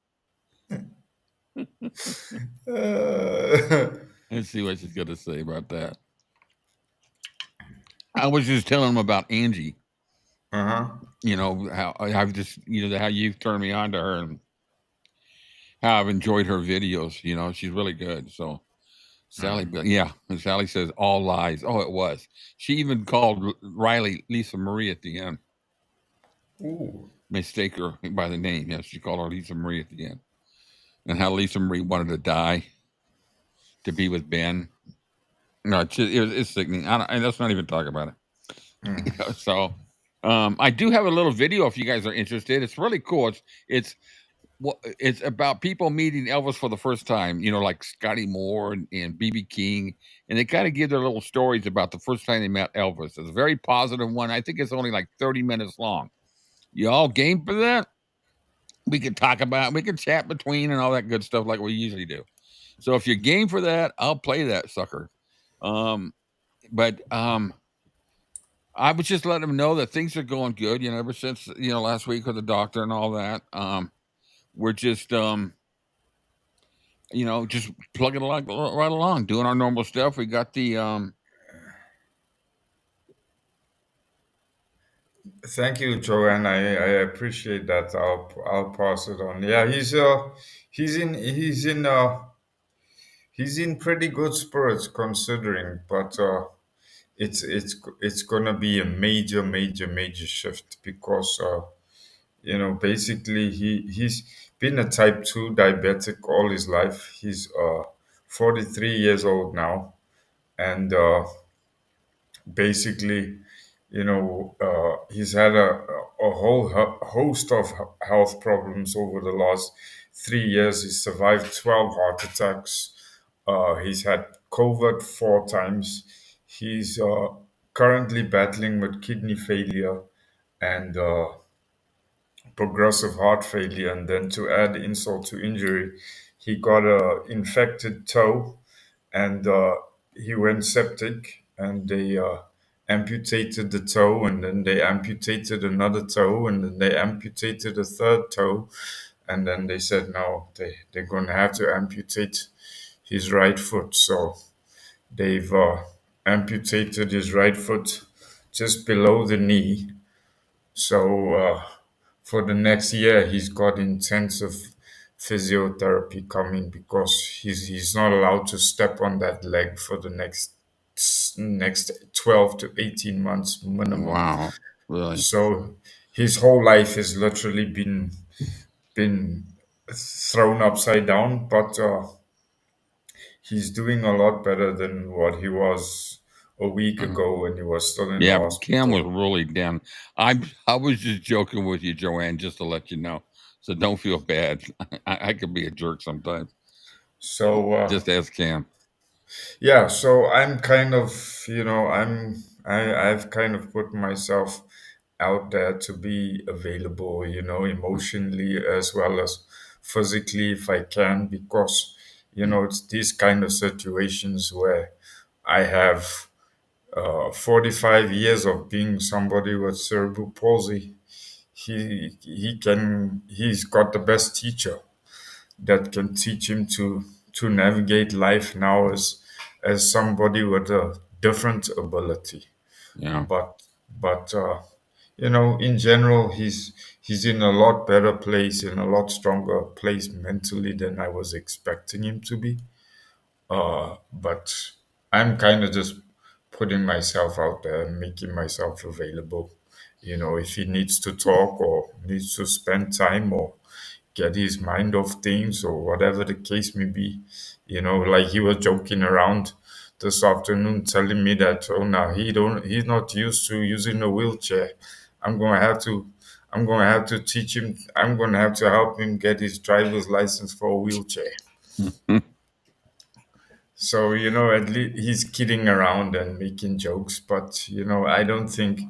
Let's see what she's going to say about that. I was just telling him about Angie. You know how I've just how you've turned me on to her and how I've enjoyed her videos. You know, she's really good. So Sally, yeah, and Sally says all lies. Oh, it was. She even called Riley Lisa Marie at the end. Ooh. Mistake her by the name. Yes, she called her Lisa Marie at the end. And how Lisa Marie wanted to die to be with Ben. No, it's sickening. And let's not even talk about it. So, I do have a little video if you guys are interested. It's really cool. It's about people meeting Elvis for the first time. You know, like Scotty Moore and BB King, and they kind of give their little stories about the first time they met Elvis. It's a very positive one. I think it's only like 30 minutes long. You all game for that? We can talk about, we can chat between and all that good stuff like we usually do. So if you're game for that, I'll play that sucker. But I was just letting them know that things are going good. You know, ever since last week with the doctor and all that, we're just just plugging along right along, doing our normal stuff. We got the Thank you, Joanne. I appreciate that. I'll pass it on. Yeah, he's in pretty good spirits considering, but it's gonna be a major shift because basically he's been a type 2 diabetic all his life. He's 43 years old now, and basically he's had a whole host of health problems over the last 3 years. He's survived 12 heart attacks. He's had COVID 4 times. He's currently battling with kidney failure and progressive heart failure. And then to add insult to injury, he got a infected toe, and he went septic, and they amputated the toe, and then they amputated another toe, and then they amputated a third toe, and then they said no, they're going to have to amputate his right foot. So they've amputated his right foot just below the knee. So for the next year, he's got intensive physiotherapy coming because he's not allowed to step on that leg for the next 12 to 18 months minimum. Wow, really? So his whole life has literally been thrown upside down, but he's doing a lot better than what he was a week ago when he was still in the hospital. Cam was really down. I was just joking with you, Joanne, just to let you know. So don't feel bad. I could be a jerk sometimes. So just ask Cam. Yeah, so I'm kind of, I've kind of put myself out there to be available, emotionally as well as physically if I can, because, it's these kind of situations where I have 45 years of being somebody with cerebral palsy. He's got the best teacher that can teach him to navigate life now as somebody with a different ability. Yeah. But in general, he's in a lot better place, in a lot stronger place mentally than I was expecting him to be. But I'm kind of just putting myself out there and making myself available. If he needs to talk or needs to spend time or get his mind off things or whatever the case may be. Like he was joking around this afternoon, telling me that, oh, now he's not used to using a wheelchair. I'm gonna have to teach him. I'm gonna have to help him get his driver's license for a wheelchair. So, at least he's kidding around and making jokes, but I don't think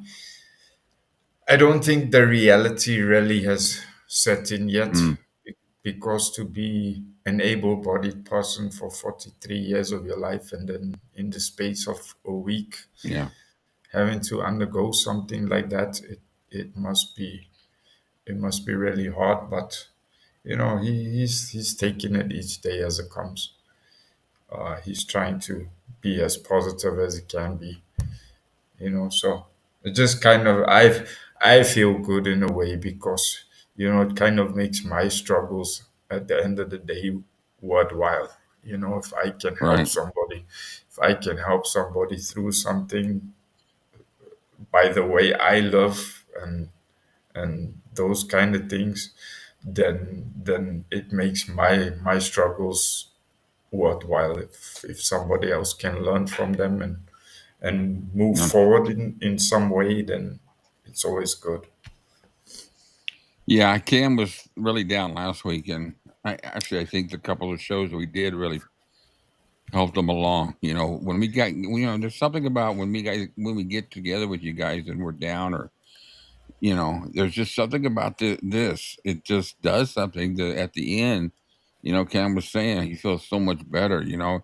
the reality really has set in yet, because to be an able-bodied person for 43 years of your life, and then in the space of a week Yeah. having to undergo something like that, it must be really hard. But he's taking it each day as it comes. He's trying to be as positive as he can be. So it just kind of, I feel good in a way, because it kind of makes my struggles at the end of the day worthwhile. If I can help Right. somebody, through something by the way I love, and those kind of things, then it makes my struggles worthwhile. If somebody else can learn from them and move Yeah. forward in some way, then it's always good. Yeah, Cam was really down last week, and I think the couple of shows we did really helped him along. When we got, there's something about when we get together with you guys and we're down, or there's just something about this. It just does something that at the end, Cam was saying he feels so much better. At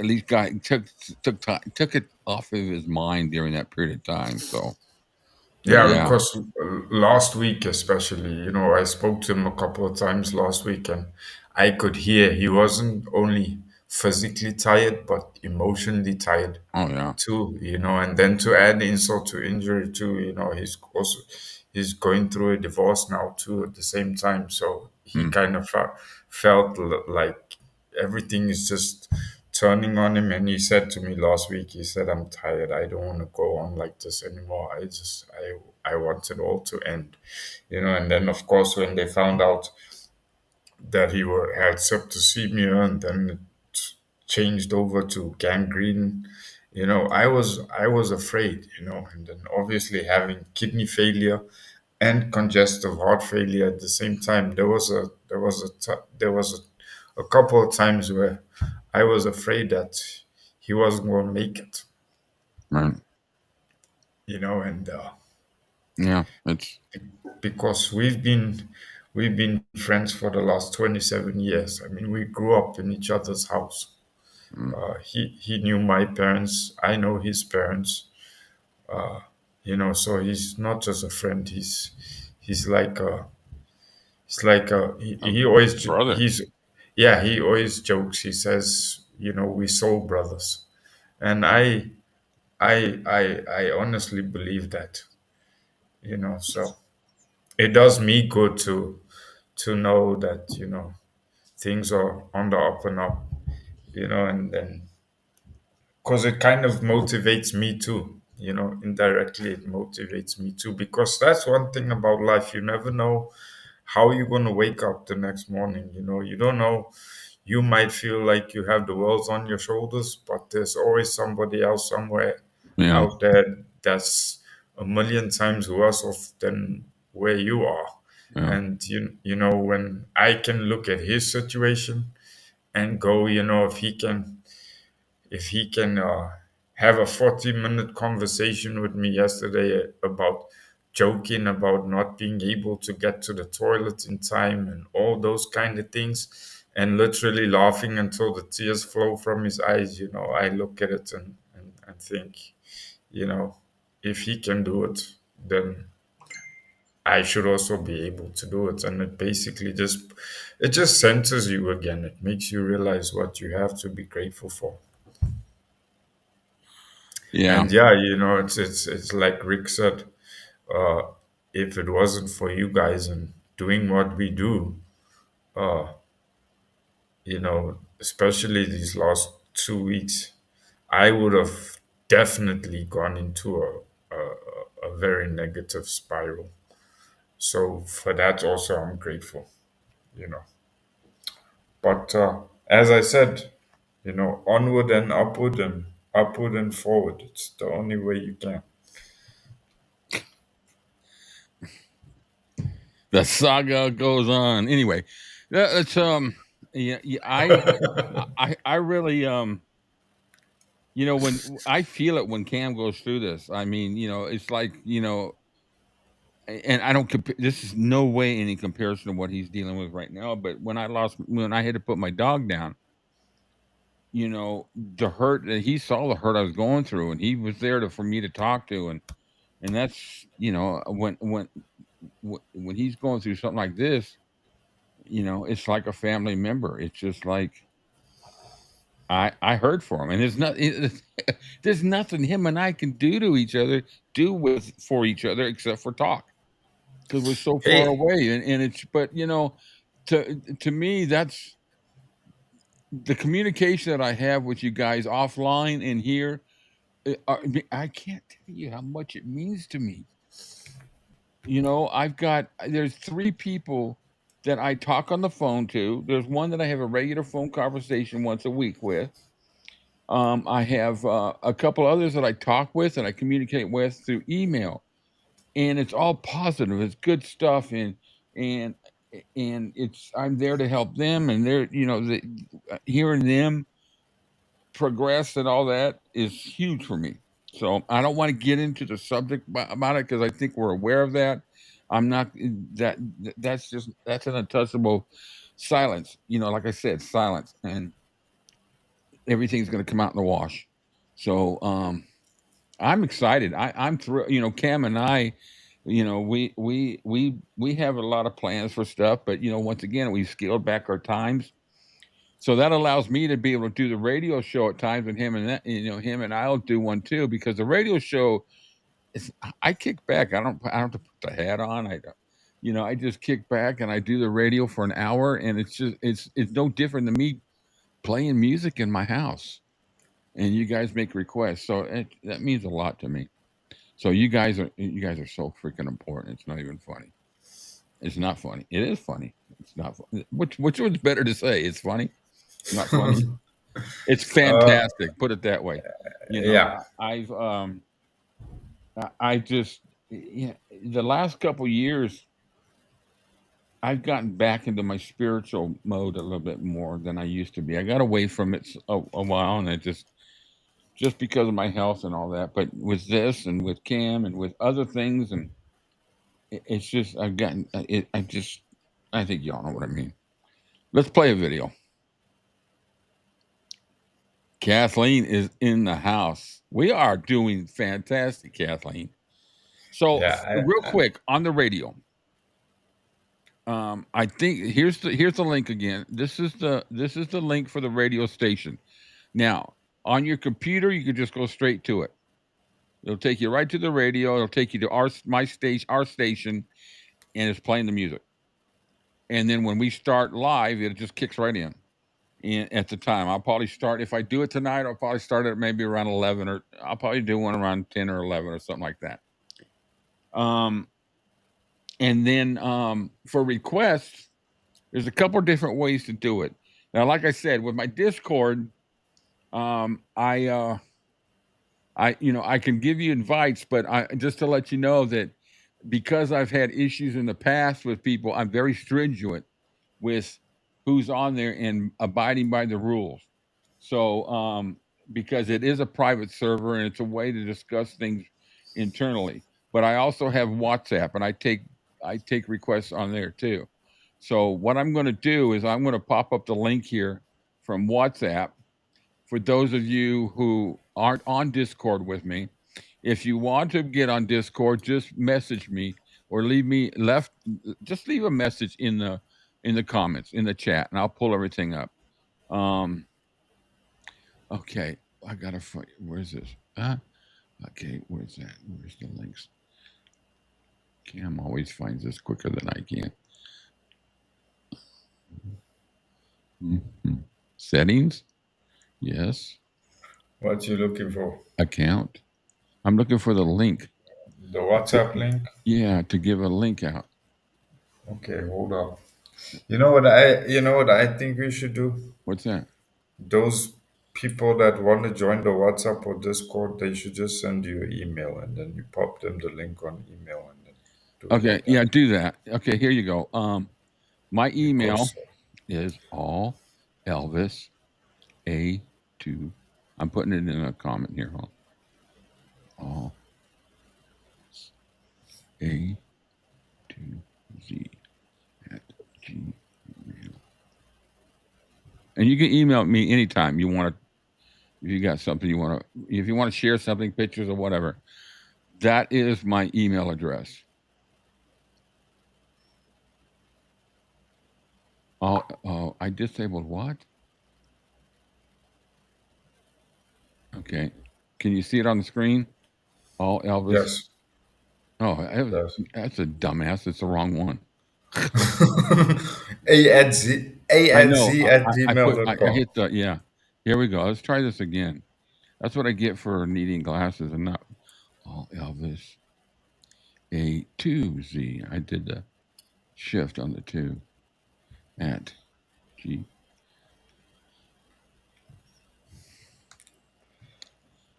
least took it off of his mind during that period of time. So, but Yeah, yeah, because last week especially, I spoke to him a couple of times last week, and I could hear he wasn't only physically tired but emotionally tired oh yeah, too. And then to add insult to injury too, he's going through a divorce now too at the same time. So he mm, kind of felt like everything is just turning on him. And he said to me last week, he said, I'm tired. I don't want to go on like this anymore. I want it all to end. And then of course when they found out that had septicemia, and then it changed over to gangrene, I was afraid, and then obviously having kidney failure and congestive heart failure at the same time, there was a couple of times where I was afraid that he wasn't going to make it, right, and yeah, it's because we've been friends for the last 27 years. I mean, we grew up in each other's house. mm, He knew my parents. I know his parents. So he's not just a friend. He's like a he always brother, he's yeah, he always jokes. He says, we soul brothers, and I honestly believe that. So it does me good to know that things are on the up and up. And then because it kind of motivates me too. Indirectly it motivates me too, because that's one thing about life. You never know how you're going to wake up the next morning. You don't know. You might feel like you have the world on your shoulders, but there's always somebody else somewhere yeah, out there that's a million times worse off than where you are. yeah, And when I can look at his situation and go, if he can have a 40-minute conversation with me yesterday about joking about not being able to get to the toilet in time and all those kind of things, and literally laughing until the tears flow from his eyes, I look at it and think, you know if he can do it, then I should also be able to do it. And it just centers you again. It makes you realize what you have to be grateful for. yeah, And yeah, it's like Rick said. Uh, if it wasn't for you guys and doing what we do, especially these last 2 weeks, I would have definitely gone into a very negative spiral. So for that also I'm grateful, you know. But as I said, onward and upward and forward. It's the only way you can. The saga goes on. Anyway, that's yeah, I really when I feel it when Cam goes through this. I mean, it's like and I don't compare. This is no way any comparison to what he's dealing with right now. But when I had to put my dog down, the hurt that he saw, the hurt I was going through, and he was there for me to talk to, and that's when he's going through something like this, it's like a family member. It's just like I heard for him, and there's nothing him and I can do for each other except for talk, because we're so far Hey, away, and it's but to me that's the communication that I have with you guys offline and here. I can't tell you how much it means to me. There's 3 people that I talk on the phone to. There's one that I have a regular phone conversation once a week with. I have a couple others that I talk with and I communicate with through email, and it's all positive. It's good stuff, and I'm there to help them, and hearing them progress and all that is huge for me. So I don't want to get into the subject about it because I think we're aware of that. I'm not that's an untouchable silence. Like I said, silence, and everything's going to come out in the wash. So I'm excited. I'm thrilled. Cam and I, we have a lot of plans for stuff, but once again, we've scaled back our times. So that allows me to be able to do the radio show at times, and him and I'll do one too, because the radio show I kick back. I don't have to put the hat on. I just kick back and I do the radio for an hour, and it's no different than me playing music in my house, and you guys make requests. So that means a lot to me. So you guys are so freaking important. It's not even funny. It's not funny. It is funny. It's not funny. Which one's better to say? It's funny. Not funny. It's fantastic. Put it that way. yeah. I just the last couple years I've gotten back into my spiritual mode a little bit more than I used to be. I got away from it a while, and it just because of my health and all that. But with this and with Cam and with other things, and it's just I've gotten it. I think y'all know what I mean. Let's play a video. Kathleen is in the house. We are doing fantastic, Kathleen. So Yeah. real quick on the radio. I think here's the link again. This is the link for the radio station. Now, on your computer, you can just go straight to it. It'll take you right to the radio. It'll take you to our station, and it's playing the music. And then when we start live, it just kicks right in. And at the time, I'll probably start. If I do it tonight, I'll probably start at maybe around 11, or I'll probably do one around 10 or 11 or something like that. And then for requests, there's a couple of different ways to do it. Now, like I said, with my Discord, I can give you invites, but just to let you know that because I've had issues in the past with people, I'm very stringent with who's on there and abiding by the rules. So because it is a private server and it's a way to discuss things internally. But I also have WhatsApp, and I take requests on there too. So what I'm going to do is I'm going to pop up the link here from WhatsApp for those of you who aren't on Discord with me. If you want to get on Discord, just message me or just leave a message in the comments, in the chat, and I'll pull everything up. Okay, I gotta find. Where's this? Okay, where's that? Where's the links? Cam always finds this quicker than I can. Settings? Yes. What you looking for? Account. I'm looking for the link. The WhatsApp link? Yeah, to give a link out. Okay, hold up. You know what I think we should do? What's that? Those people that want to join the WhatsApp or Discord, they should just send you an email and then you pop them the link on email and then do it Okay, like that. yeah, do that. Okay, here you go. My email Because is all Elvis A2. I'm putting it in a comment here. Huh? All A2Z at Gmail. And you can email me anytime you want to. If you got something you want to, if you want to share something, pictures or whatever, that is my email address. Oh, I disabled what? Okay. Can you see it on the screen? All Elvis. yes, Oh, yes. that's a dumbass. It's the wrong one. A I at know. Z at I gmail.com. hit the, yeah. Here we go. Let's try this again. That's what I get for needing glasses and not all Elvis A2Z. I did the shift on the 2 at G.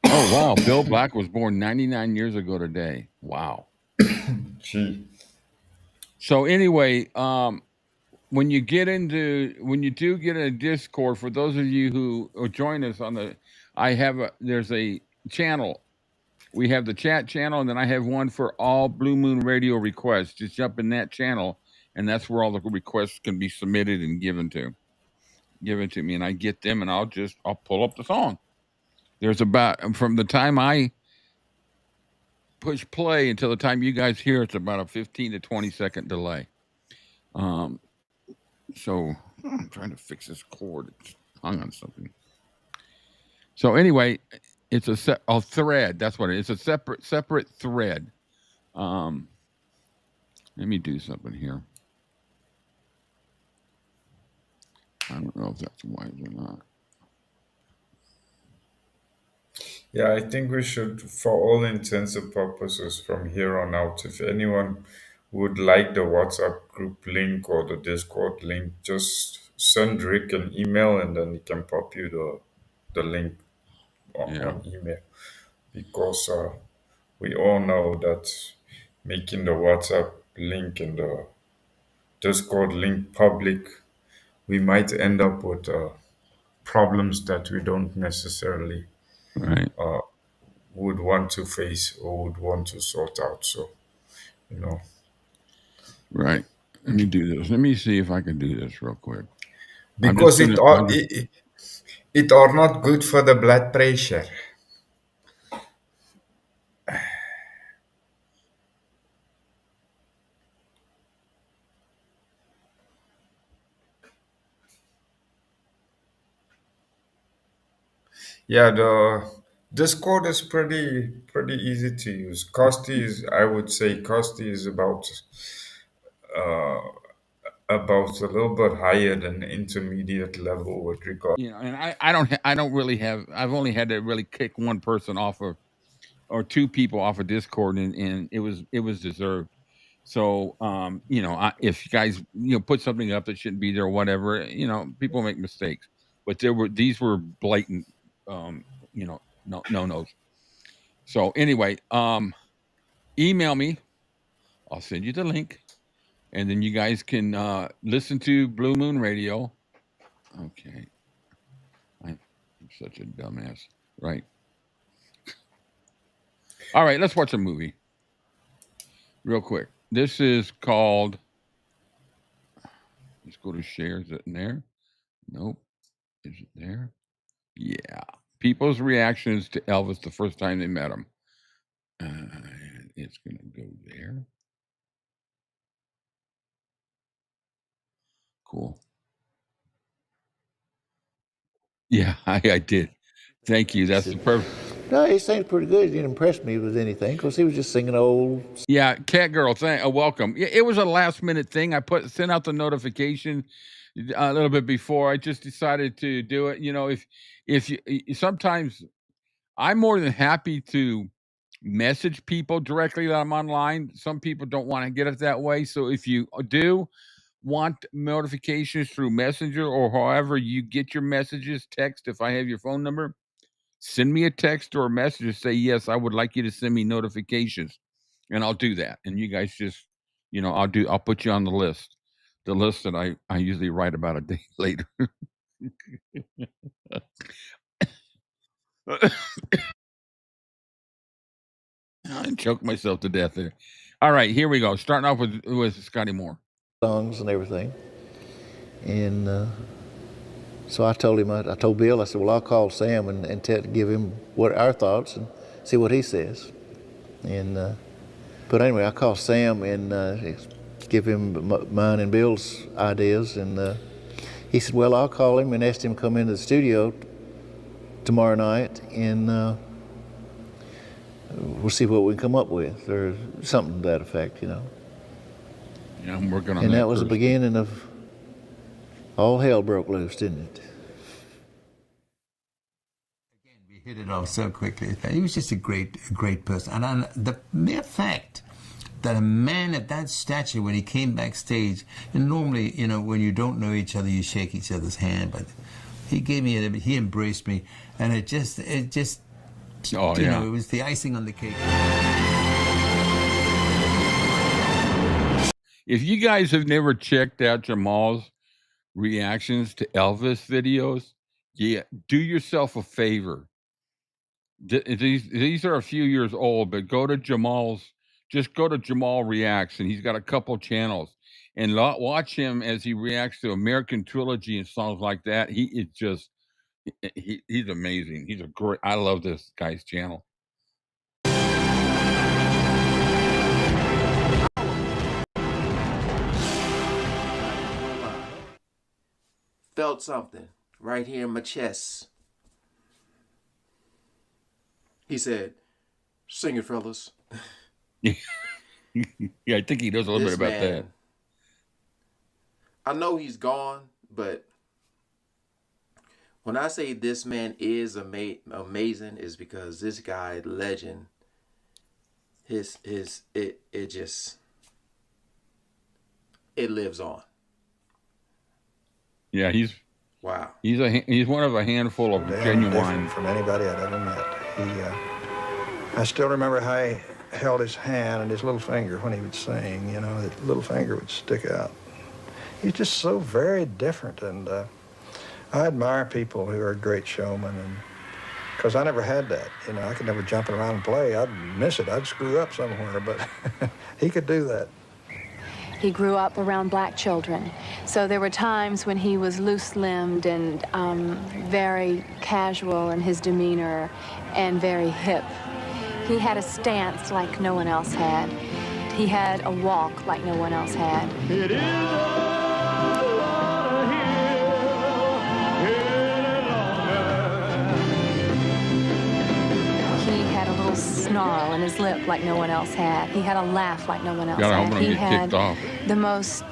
Oh, wow. Bill Black was born 99 years ago today. Wow. Gee. So anyway, when you do get a Discord, for those of you who join us on the, there's a channel. We have the chat channel, and then I have one for all Blue Moon Radio requests. Just jump in that channel, and that's where all the requests can be submitted and given to me, and I get them, and I'll pull up the song. There's about, from the time I push play until the time you guys hear, it's about a 15 to 20 second delay. So I'm trying to fix this cord. It's hung on something. So anyway, it's a thread. That's what it is. It's a separate thread. Let me do something here. I don't know if that's wise or not. Yeah, I think we should, for all intents and purposes, from here on out, if anyone would like the WhatsApp group link or the Discord link, just send Rick an email and then he can pop you the link on email. Because we all know that making the WhatsApp link and the Discord link public, we might end up with problems that we don't necessarily Right. would want to face or would want to sort out. So, Right. Let me do this. Let me see if I can do this real quick. because it are not good for the blood pressure. Yeah, the Discord is pretty easy to use. I would say Costi is uh, about a little bit higher than intermediate level with regard. And I don't really have. I've only had to really kick one person off of, or two people off of Discord, and it was deserved. So, if you guys put something up that shouldn't be there or whatever, people make mistakes, but these were blatant, no. So anyway, email me. I'll send you the link, and then you guys can listen to Blue Moon Radio. Okay. I'm such a dumbass, right? All right, let's watch a movie real quick. This is called, let's go to share. Is it in there? Nope. Is it there? Yeah. People's reactions to Elvis the first time they met him. It's going to go there. Cool. Yeah, I did. Thank you. That's the perfect. No, he sang pretty good. He didn't impress me with anything because he was just singing old. Yeah, Cat Girl, welcome. It was a last minute thing. I sent out the notification a little bit before. I just decided to do it. If you sometimes I'm more than happy to message people directly that I'm online. Some people don't want to get it that way. So if you do want notifications through Messenger or however you get your messages, text, if I have your phone number, send me a text or a message and say, yes, I would like you to send me notifications. And I'll do that. And you guys just, I'll put you on the list that I usually write about a day later. I choked myself to death there. All right, here we go. Starting off with Scotty Moore. Songs and everything. And so I told him, I told Bill, I said, well, I'll call Sam and give him what our thoughts and see what he says. And but anyway, I called Sam and give him mine and Bill's ideas. And he said, well, I'll call him and ask him to come into the studio tomorrow night and we'll see what we can come up with, or something to that effect, Yeah, I'm working on that. And that was the beginning of all hell broke loose, didn't it? Again, we hit it off so quickly. He was just a great person. And the mere fact that a man at that stature, when he came backstage, and normally, when you don't know each other, you shake each other's hand, but he gave me he embraced me, and it just. Oh, it was the icing on the cake. If you guys have never checked out Jamal's reactions to Elvis videos, do yourself a favor. These are a few years old, but just go to Jamal Reacts, and he's got a couple channels, and watch him as he reacts to American Trilogy and songs like that. He is just, he's amazing. I love this guy's channel. Felt something right here in my chest. He said, sing it, fellas. Yeah, I think he knows a little bit about that. I know he's gone, but when I say this man is amazing, is because this guy, legend, it lives on. Yeah, he's one of a handful of genuine. From anybody I'd ever met. I still remember how he held his hand and his little finger when he would sing. His little finger would stick out. He's just so very different, and I admire people who are great showmen, and because I never had that. I could never jump around and play. I'd miss it. I'd screw up somewhere, but he could do that. He grew up around black children, so there were times when he was loose-limbed and very casual in his demeanor and very hip. He had a stance like no one else had. He had a walk like no one else had. It is a lot of He had a little snarl in his lip like no one else had. He had a laugh like no one else had. He had the most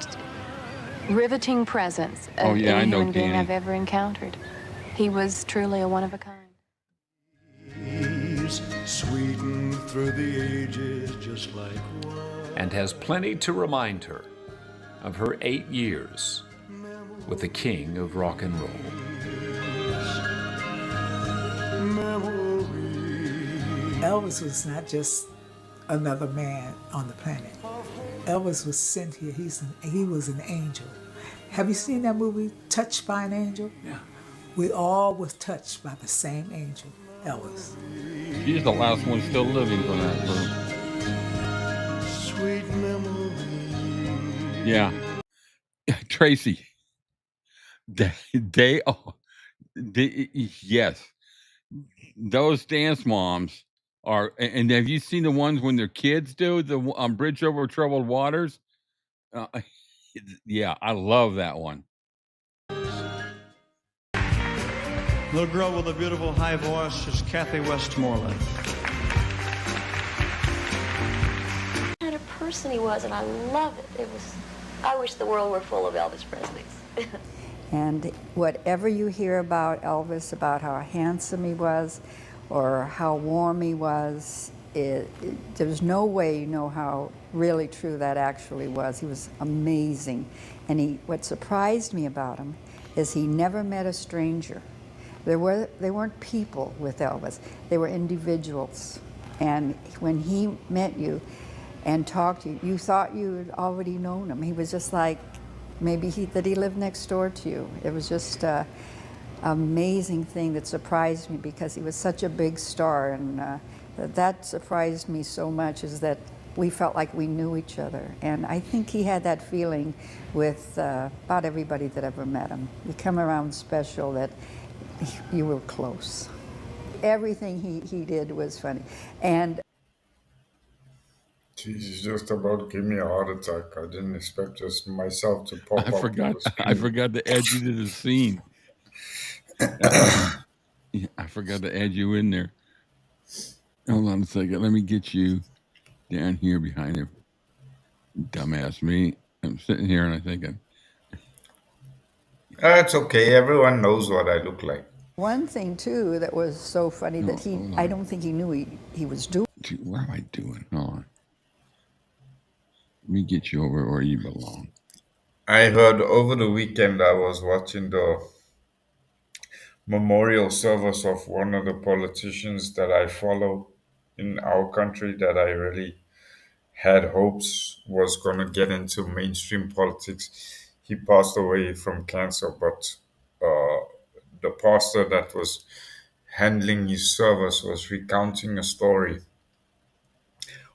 riveting presence of any human being I've ever encountered. He was truly a one of a kind. Sweetened through the ages just like wine. And has plenty to remind her of her 8 years with the king of rock and roll. Elvis was not just another man on the planet. Elvis was sent here. He was an angel. Have you seen that movie, Touched by an Angel? Yeah. We all was touched by the same angel, Elvis. She's the last one still living from that group. Sweet memory. Yeah. Tracy. Yes. Those dance moms are, and have you seen the ones when their kids do the Bridge Over Troubled Waters? Yeah, I love that one. Little girl with a beautiful high voice is Kathy Westmoreland. What kind of person he was, and I love it. I wish the world were full of Elvis Presleys. And whatever you hear about Elvis, about how handsome he was, or how warm he was, there's no way you know how really true that actually was. He was amazing. And what surprised me about him is he never met a stranger. They weren't people with Elvis. They were individuals. And when he met you and talked to you, you thought you had already known him. He was just like, maybe that he lived next door to you. It was just an amazing thing that surprised me because he was such a big star. And that surprised me so much, is that we felt like we knew each other. And I think he had that feeling with about everybody that ever met him. You come around special, that you were close. Everything he did was funny. And Jesus, just about gave me a heart attack. I didn't expect just myself to pop up. I forgot to add you to the scene. I forgot to add you in there. Hold on a second. Let me get you down here behind him. Dumbass me. I'm sitting here and I'm thinking. It's okay. Everyone knows what I look like. one thing too that was so funny that I don't think he knew he was doing. What am I doing? Hold on. Let me get you over where you belong. I heard over the weekend I was watching the memorial service of one of the politicians that I follow in our country, that I really had hopes was going to get into mainstream politics. He passed away from cancer, but the pastor that was handling his service was recounting a story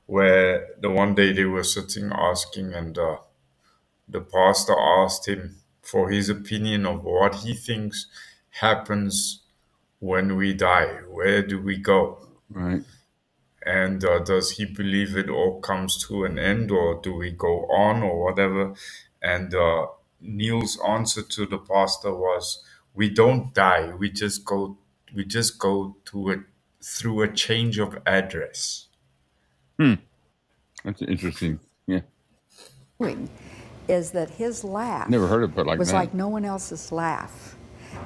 where the one day they were sitting asking, and the pastor asked him for his opinion of what he thinks happens when we die. Where do we go? Right. And does he believe it all comes to an end, or do we go on, or whatever? And Neil's answer to the pastor was, "We don't die. We just go. We just go through a change of address." That's interesting. Yeah. Is that his laugh Never heard it put like was that. like no one else's laugh,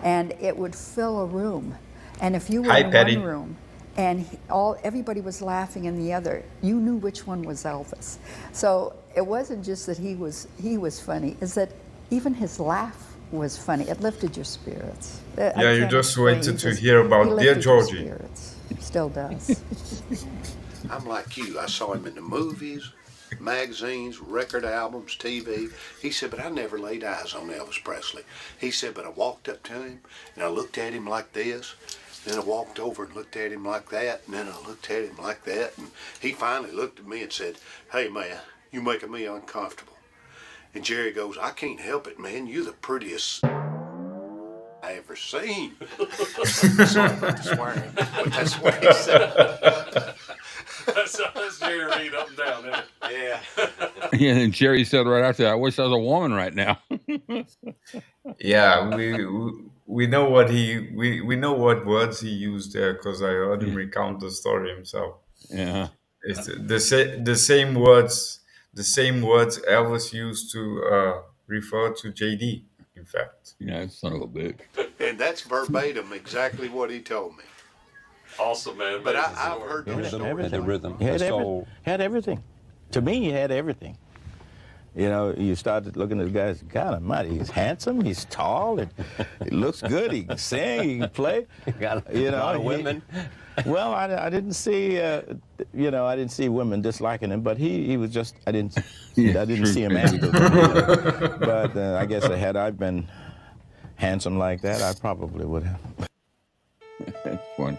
and it would fill a room. And if you were Hi, in Patty. one room and everybody was laughing in the other, you knew which one was Elvis. So it wasn't just that he was funny; is that even his laugh was funny. It lifted your spirits. Yeah, you just waited to hear about Dear Georgie. Still does. I'm like you. I saw him in the movies, magazines, record albums, TV. He said, but I never laid eyes on Elvis Presley. He said, but I walked up to him and I looked at him like this. Then I walked over and looked at him like that. And then I looked at him like that. And he finally looked at me and said, hey, man, you making me uncomfortable. And Jerry goes, I can't help it, man. You're the prettiest I ever seen. Sorry about the swearing, but that's what he said. That's Jerry Reed up and down, isn't it? Yeah. Yeah, and Jerry said right after that, I wish I was a woman right now. Yeah, we know what we know what words he used there, because I heard him recount the story himself. Yeah, it's the same words Elvis used to refer to JD. In fact, yeah, son of a bitch. And that's verbatim exactly what he told me. Awesome, man. But I've heard those stories. The rhythm, the soul. Had everything. To me, he had everything. You know, you started looking at the guy's God Almighty. He's handsome. He's tall. He looks good. He can sing. He can play. Got a lot of women. Well, I didn't see. I didn't see women disliking him, but he was just. I didn't see him active. But I guess had I been handsome like that, I probably would have. That's fun.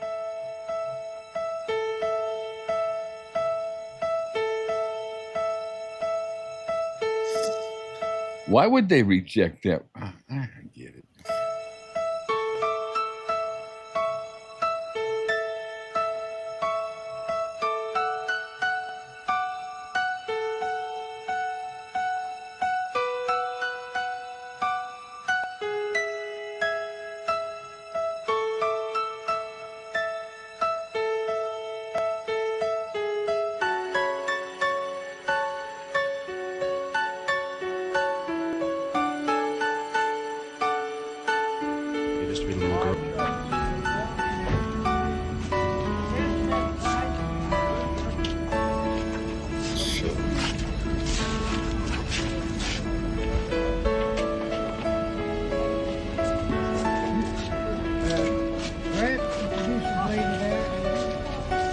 Why would they reject that? I don't get it.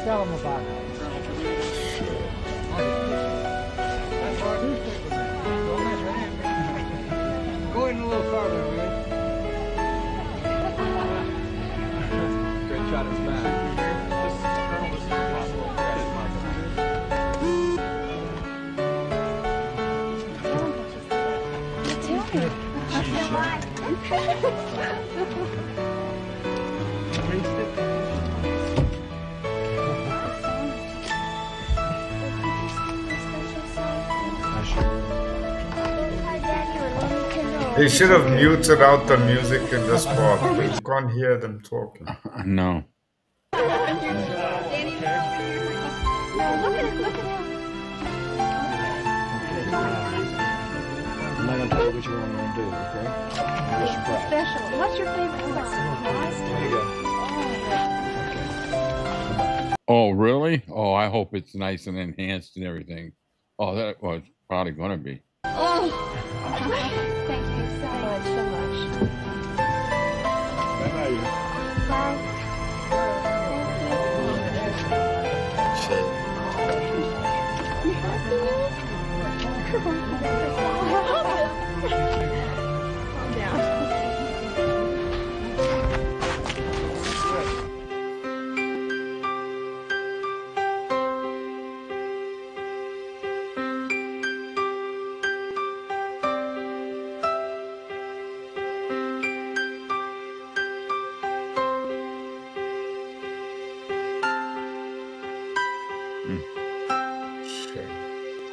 tell them about it. Go in a little further, will you? Great shot of his back. This is impossible. They should have muted out the music in this part, but you can't hear them talking. No. No, look at him, look at him. I'm not going to tell you which one I'm going to do, okay? It's Special. What's your favorite song? There you go. Oh, really? Oh, I hope it's nice and enhanced and everything. Oh, that was probably going to be. Oh, thank you so much, so much. Bye. Calm down.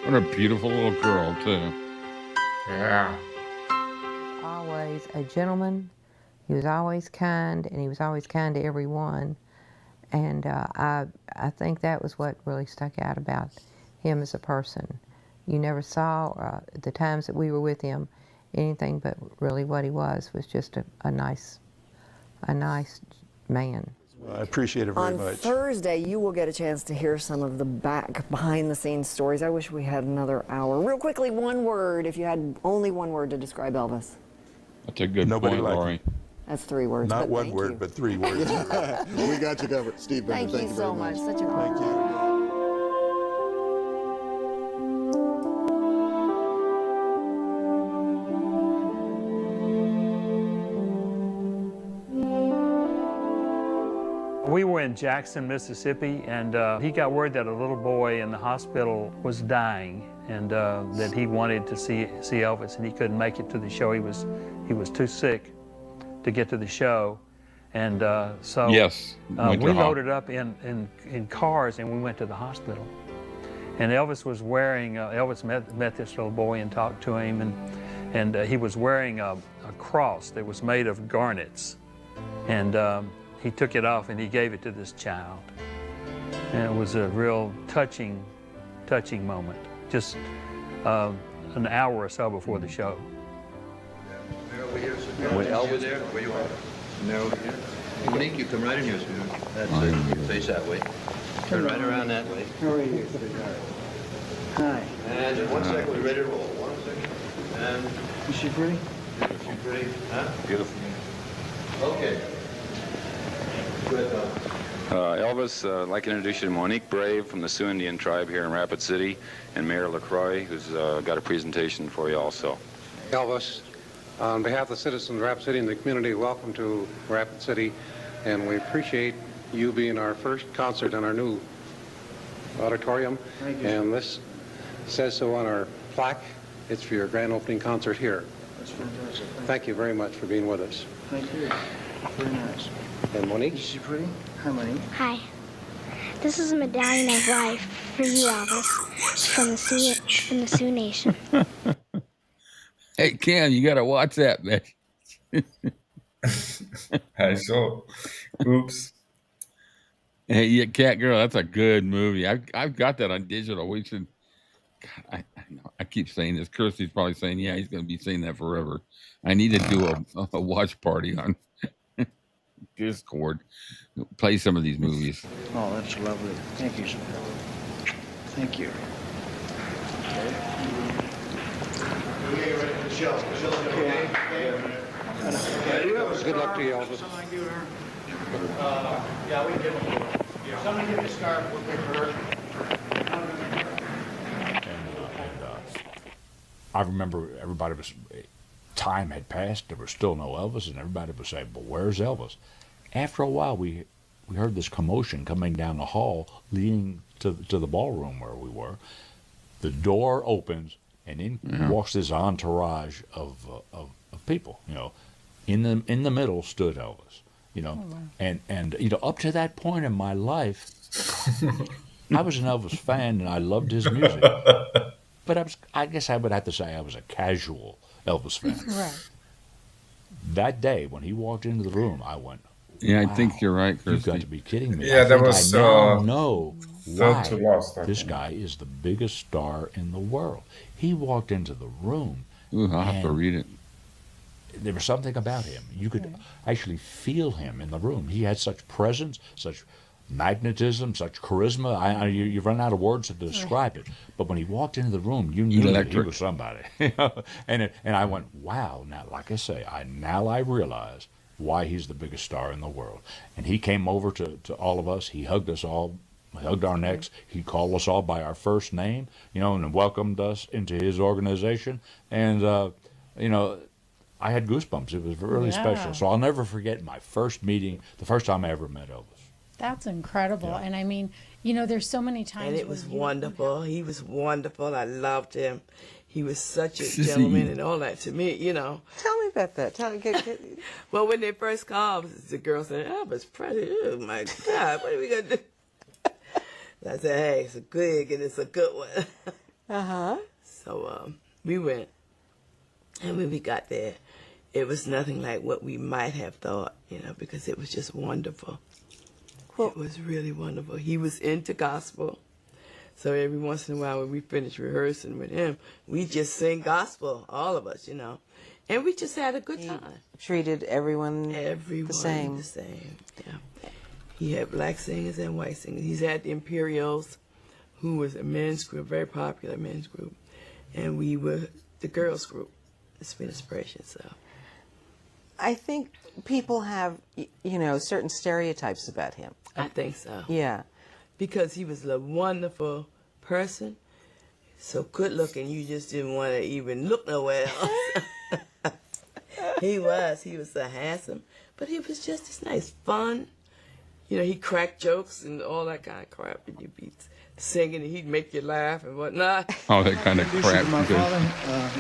What a beautiful little girl, too. Yeah. Always a gentleman. He was always kind, and he was always kind to everyone. And I think that was what really stuck out about him as a person. You never saw the times that we were with him anything but really what he was just a nice man. I appreciate it very much. On Thursday, you will get a chance to hear some of the behind-the-scenes stories. I wish we had another hour. Real quickly, one word, if you had only one word to describe Elvis. That's a good point, Lori. That's 3 words. Not one thank word, you. but 3 words. We got you covered. Steve Bender, Thank you so much. Such an Thank honor. you. We were in Jackson, Mississippi, and he got word that a little boy in the hospital was dying, and that he wanted to see Elvis, and he couldn't make it to the show. He was too sick to get to the show, and so Yes, we loaded up in cars, and we went to the hospital. And Elvis was wearing. Elvis met this little boy and talked to him, and he was wearing a cross that was made of garnets, and he took it off and he gave it to this child. And it was a real touching moment, just an hour or so before the show. When Elvis there, where you are? Now over here. Monique, you come right in here, sweetheart. That's it. Face that way. Turn right around that way. How are you, sweetheart? Hi. And in 1 second, we're ready to roll. 1 second. And is she pretty? is she pretty? Huh? Beautiful. Okay. Elvis, I'd like to introduce you to Monique Brave from the Sioux Indian tribe here in Rapid City, and Mayor LaCroix, who's got a presentation for you also. Elvis, on behalf of the citizens of Rapid City and the community, welcome to Rapid City, and we appreciate you being our first concert in our new auditorium. Thank you. And this says so on our plaque. It's for your grand opening concert here. That's fantastic. Thank you very much for being with us. Thank you. Very nice. And Monique? Is she pretty? Hi, Monique. Hi. This is a medallion of life for you, Elvis, from the Sioux Nation. Hey, Cam, you got to watch that, man. I saw. Oops. Hey, yeah, Cat Girl, that's a good movie. I've got that on digital. We should. God, I keep saying this. Kirsty's probably saying, yeah, he's going to be saying that forever. I need to do a watch party on Discord. Play some of these movies. Oh, that's lovely. Thank you, sir. Thank you. Good luck to you, Elvis. Yeah, we can give him. Somebody get the scarf real quick for her. I remember everybody was, time had passed, there was still no Elvis, and everybody was saying, "But where's Elvis?" After a while, we heard this commotion coming down the hall leading to the ballroom where we were. The door opens, and in walks this entourage of people. You know, in the middle stood Elvis. You know, and you know, up to that point in my life, I was an Elvis fan and I loved his music. But I guess I would have to say I was a casual Elvis fan. Right. That day when he walked into the room, I went, Yeah, wow, I think you're right, Chris. You've got to be kidding me. Yeah, I that think was, I now know third why to last, I this think. guy is the biggest star in the world. He walked into the room. Ooh, I'll have to read it. There was something about him. You could actually feel him in the room. He had such presence, such magnetism, such charisma. You run out of words to describe it. But when he walked into the room, you knew that he was somebody. And I went, wow. Now, like I say, I realize why he's the biggest star in the world. And he came over to all of us. He hugged us all, hugged our necks. He called us all by our first name, you know, and welcomed us into his organization. And, you know, I had goosebumps. It was really special. So I'll never forget my first meeting, the first time I ever met Elvis. That's incredible. And I mean, you know, there's so many times. And it was wonderful. He was wonderful. I loved him. He was such a gentleman and all that to me, you know. Tell me about that. Well, when they first called, the girl said, Elvis Presley, oh my God, what are we going to do? I said, hey, it's a gig and it's a good one. So we went. And when we got there, it was nothing like what we might have thought, you know, because it was just wonderful. It was really wonderful. He was into gospel. So every once in a while when we finished rehearsing with him, we just sing gospel, all of us, you know. And we just had a good time. Treated everyone the same. Yeah. He had black singers and white singers. He's had the Imperials, who was a men's group, very popular men's group. And we were the girls group. It's been inspiration, so. I think people have, you know, certain stereotypes about him. I think so. Yeah. Because he was a wonderful person, so good looking, you just didn't want to even look nowhere else. He was so handsome, but he was just as nice, fun. You know, he cracked jokes and all that kind of crap, and you'd be singing and he'd make you laugh and whatnot. Oh, that kind of crap. My father,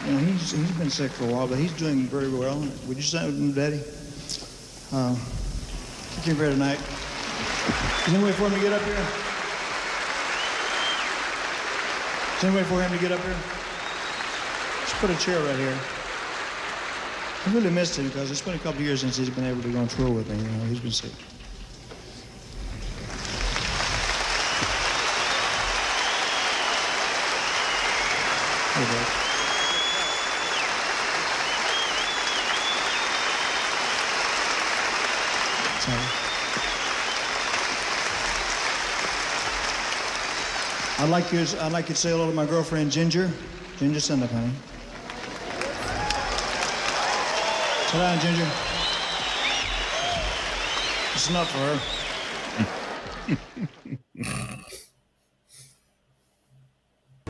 you know, he's been sick for a while, but he's doing very well. Would you say with him, Daddy? Get here tonight. Is there any way for him to get up here? Is there any way for him to get up here? Just put a chair right here. I really missed him because it's been a couple of years since he's been able to go on tour with me. You know, he's been sick. I'd like you to say hello to my girlfriend Ginger. Ginger, stand up, honey. Sit down, Ginger. It's enough for her.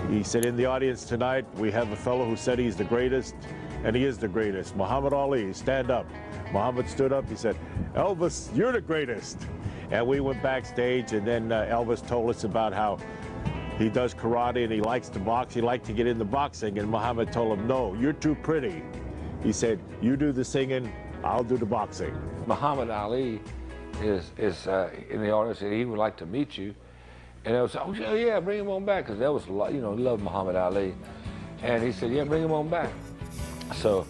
He said, in the audience tonight, we have a fellow who said he's the greatest, and he is the greatest. Muhammad Ali, stand up. Muhammad stood up, he said, Elvis, you're the greatest. And we went backstage, and then Elvis told us about how he does karate and he likes to box. He liked to get into boxing, and Muhammad told him, no, you're too pretty. He said, you do the singing, I'll do the boxing. Muhammad Ali is in the audience, and he would like to meet you. And I was, oh yeah, bring him on back, because that was, you know, he loved Muhammad Ali. And he said, yeah, bring him on back. So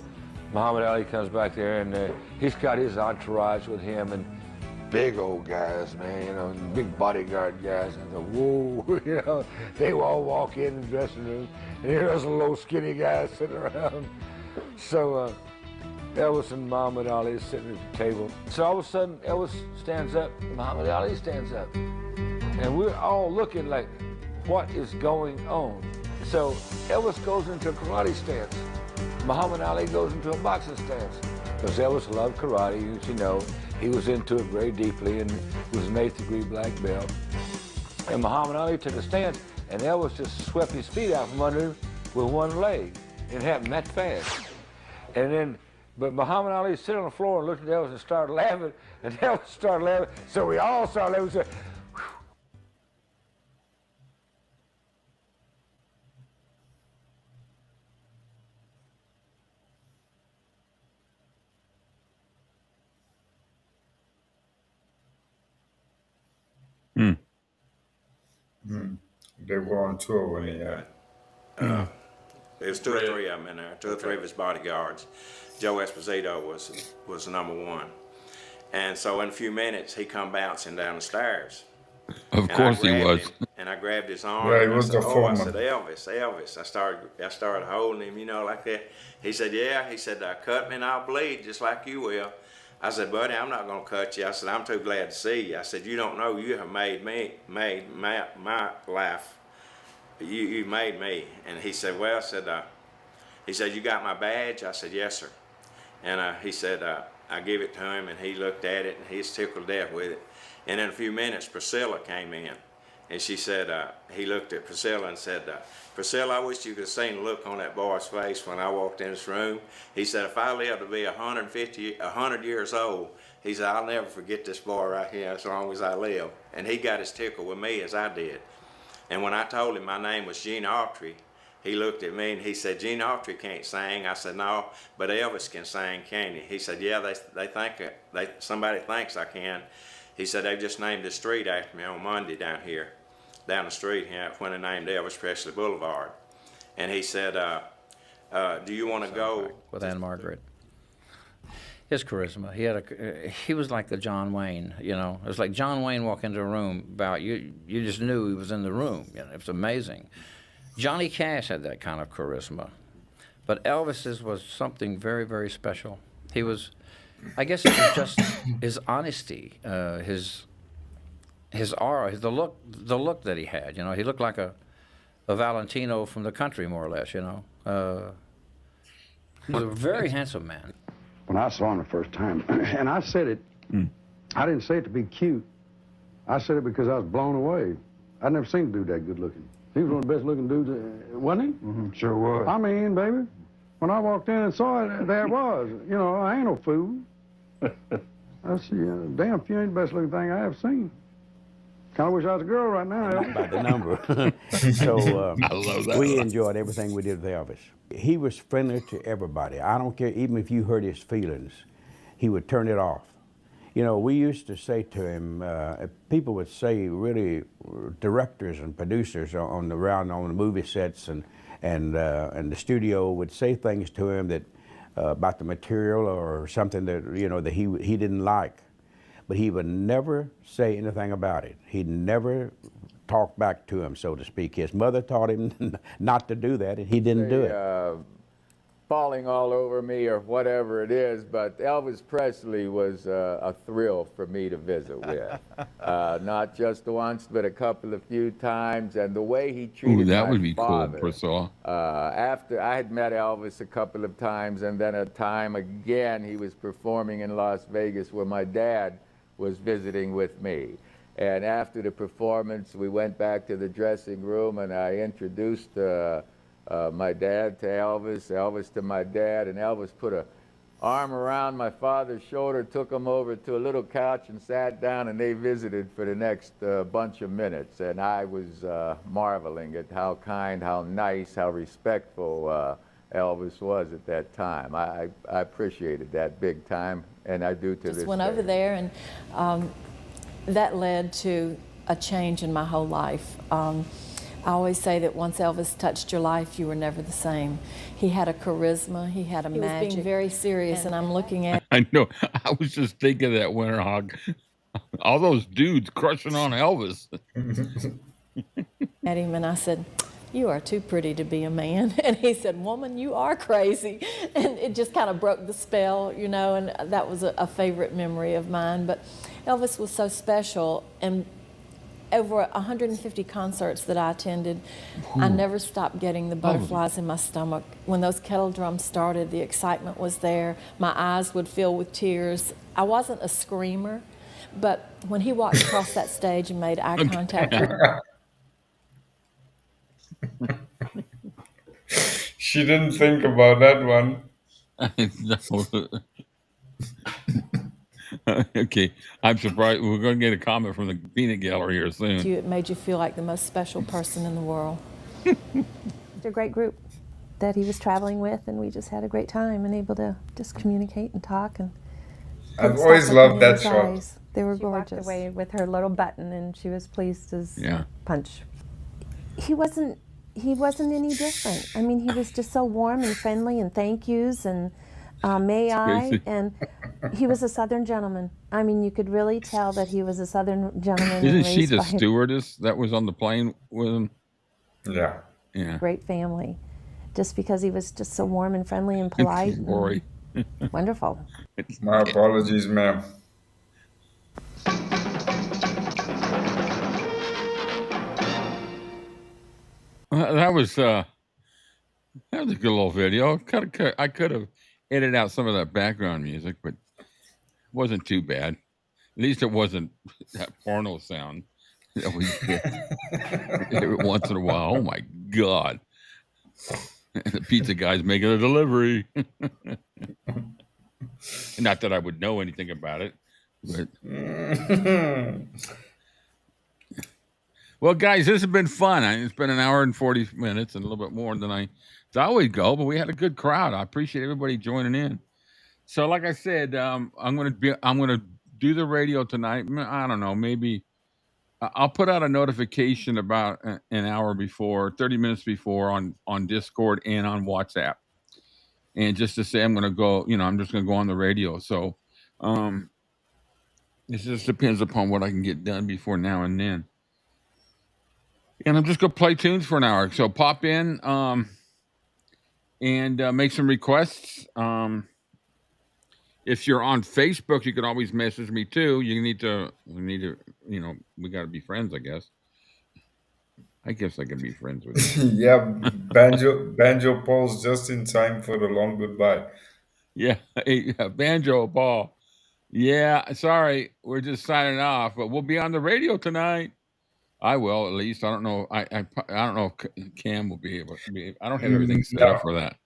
Muhammad Ali comes back there, and he's got his entourage with him, and big old guys, man, you know, big bodyguard guys. And I thought, whoa, you know, they will all walk in the dressing room, and here's a little skinny guy sitting around. So Elvis and Muhammad Ali sitting at the table. So all of a sudden, Elvis stands up, Muhammad Ali stands up. And we're all looking like, what is going on? So Elvis goes into a karate stance. Muhammad Ali goes into a boxing stance. Because Elvis loved karate, as you know. he was into it very deeply and was an 8th degree black belt. And Muhammad Ali took a stance, and Elvis just swept his feet out from under him with one leg. It happened that fast. And then, but Muhammad Ali sat on the floor and looked at Elvis and started laughing, and Elvis started laughing, so we all started laughing. We said, They were on tour when he had. There's 2 or 3 of them in there, 2 or 3 of his bodyguards. Joe Esposito was the number 1. And so in a few minutes, he come bouncing down the stairs. Of course he was. And I grabbed his arm. Yeah, he and I was said, the I foreman. said, Elvis. I started holding him, you know, like that. He said, yeah. He said, cut me and I'll bleed just like you will. I said, buddy, I'm not going to cut you. I said, I'm too glad to see you. I said, you don't know you have made my life. You made me. And he said, well, he said, you got my badge? I said, yes, sir. And he said, I give it to him, and he looked at it, and he's tickled to death with it. And in a few minutes, Priscilla came in, and she said, he looked at Priscilla and said, Priscilla, I wish you could have seen the look on that boy's face when I walked in this room. He said, if I live to be 100 years old, he said, I'll never forget this boy right here as long as I live. And he got his tickle with me as I did. And when I told him my name was Gene Autry, he looked at me and he said, Gene Autry can't sing. I said, no, but Elvis can sing, can he? He said, yeah, they think somebody thinks I can. He said, they just named the street after me on Monday down the street here when they named Elvis Presley Boulevard. And he said, do you want to go? With Anne Margaret. His charisma, he was like the John Wayne, you know. It was like John Wayne walked into a room about you just knew he was in the room. You know, it was amazing. Johnny Cash had that kind of charisma, but Elvis's was something very, very special. He was, I guess it was just his honesty, his aura, the look that he had. You know, he looked like a Valentino from the country, more or less. You know, he was a very handsome man. When I saw him the first time, and I said it, I didn't say it to be cute. I said it because I was blown away. I'd never seen a dude that good looking. He was one of the best looking dudes, wasn't he? Mm-hmm. Sure was. I mean, baby, when I walked in and saw it, there it was. You know, I ain't no fool. I said, damn, if you ain't the best looking thing I ever seen. Kind of wish I was a girl right now. Not by the number. So I love that. we enjoyed everything we did with Elvis. He was friendly to everybody. I don't care, even if you hurt his feelings, he would turn it off. You know, we used to say to him, people would say, really, directors and producers on the movie sets and the studio would say things to him that about the material or something that, you know, that he didn't like. But he would never say anything about it. He'd never talk back to him, so to speak. His mother taught him not to do that, and he didn't do it. Falling all over me or whatever it is, but Elvis Presley was a thrill for me to visit with. Not just once, but a few times, and the way he treated that my would be father. cool, Priscilla. After I had met Elvis a couple of times, and then a time again he was performing in Las Vegas where my dad was visiting with me. And after the performance, we went back to the dressing room, and I introduced my dad to Elvis, Elvis to my dad, and Elvis put an arm around my father's shoulder, took him over to a little couch and sat down, and they visited for the next bunch of minutes. And I was marveling at how kind, how nice, how respectful Elvis was at that time. I appreciated that big time, and I do to this day. Just went over there, and that led to a change in my whole life. I always say that once Elvis touched your life, you were never the same. He had a charisma, he had a magic. He was being very serious, and I'm looking at... I know. I was just thinking that, Winter Hog. All those dudes crushing on Elvis. at him, and I said, "You are too pretty to be a man." And he said, "Woman, you are crazy." And it just kind of broke the spell, you know, and that was a favorite memory of mine. But Elvis was so special, and over 150 concerts that I attended, I never stopped getting the butterflies in my stomach. When those kettle drums started, the excitement was there. My eyes would fill with tears. I wasn't a screamer, but when he walked across that stage and made eye contact with She didn't think about that one. Okay, I'm surprised. We're going to get a comment from the peanut gallery here soon. you, it made you feel like the most special person in the world. A great group that he was traveling with, and we just had a great time and able to just communicate and talk. And I've always loved that shot. Eyes. They were gorgeous. She walked away with her little button, and she was pleased as punch. He wasn't any different. I mean, he was just so warm and friendly, and thank yous, and may I, and he was a Southern gentleman. I mean, you could really tell that he was a Southern gentleman. Isn't she the stewardess that was on the plane with him? Yeah. Yeah. Great family, just because he was just so warm and friendly and polite. Rory. Wonderful. My apologies, ma'am. That was a good little video. I could have edited out some of that background music, but it wasn't too bad. At least it wasn't that porno sound that we get every once in a while. Oh my God. The pizza guy's making a delivery. Not that I would know anything about it, but well, guys, this has been fun. It's been an hour and 40 minutes and a little bit more than I thought we'd go, but we had a good crowd. I appreciate everybody joining in. So, like I said, I'm gonna do the radio tonight. I don't know, maybe I'll put out a notification about an hour before, 30 minutes before on Discord and on WhatsApp. And just to say I'm going to go, I'm just going to go on the radio. So it just depends upon what I can get done before now and then. And I'm just going to play tunes for an hour. So pop in and make some requests. If you're on Facebook, you can always message me too. We need to, we got to be friends, I guess. I guess I can be friends with you. Yeah, Banjo Paul's just in time for the long goodbye. Yeah, Banjo Paul. Yeah, sorry, we're just signing off, but we'll be on the radio tonight. I will, at least. I don't know. I don't know if Cam will be able to be. I don't have everything set up for that.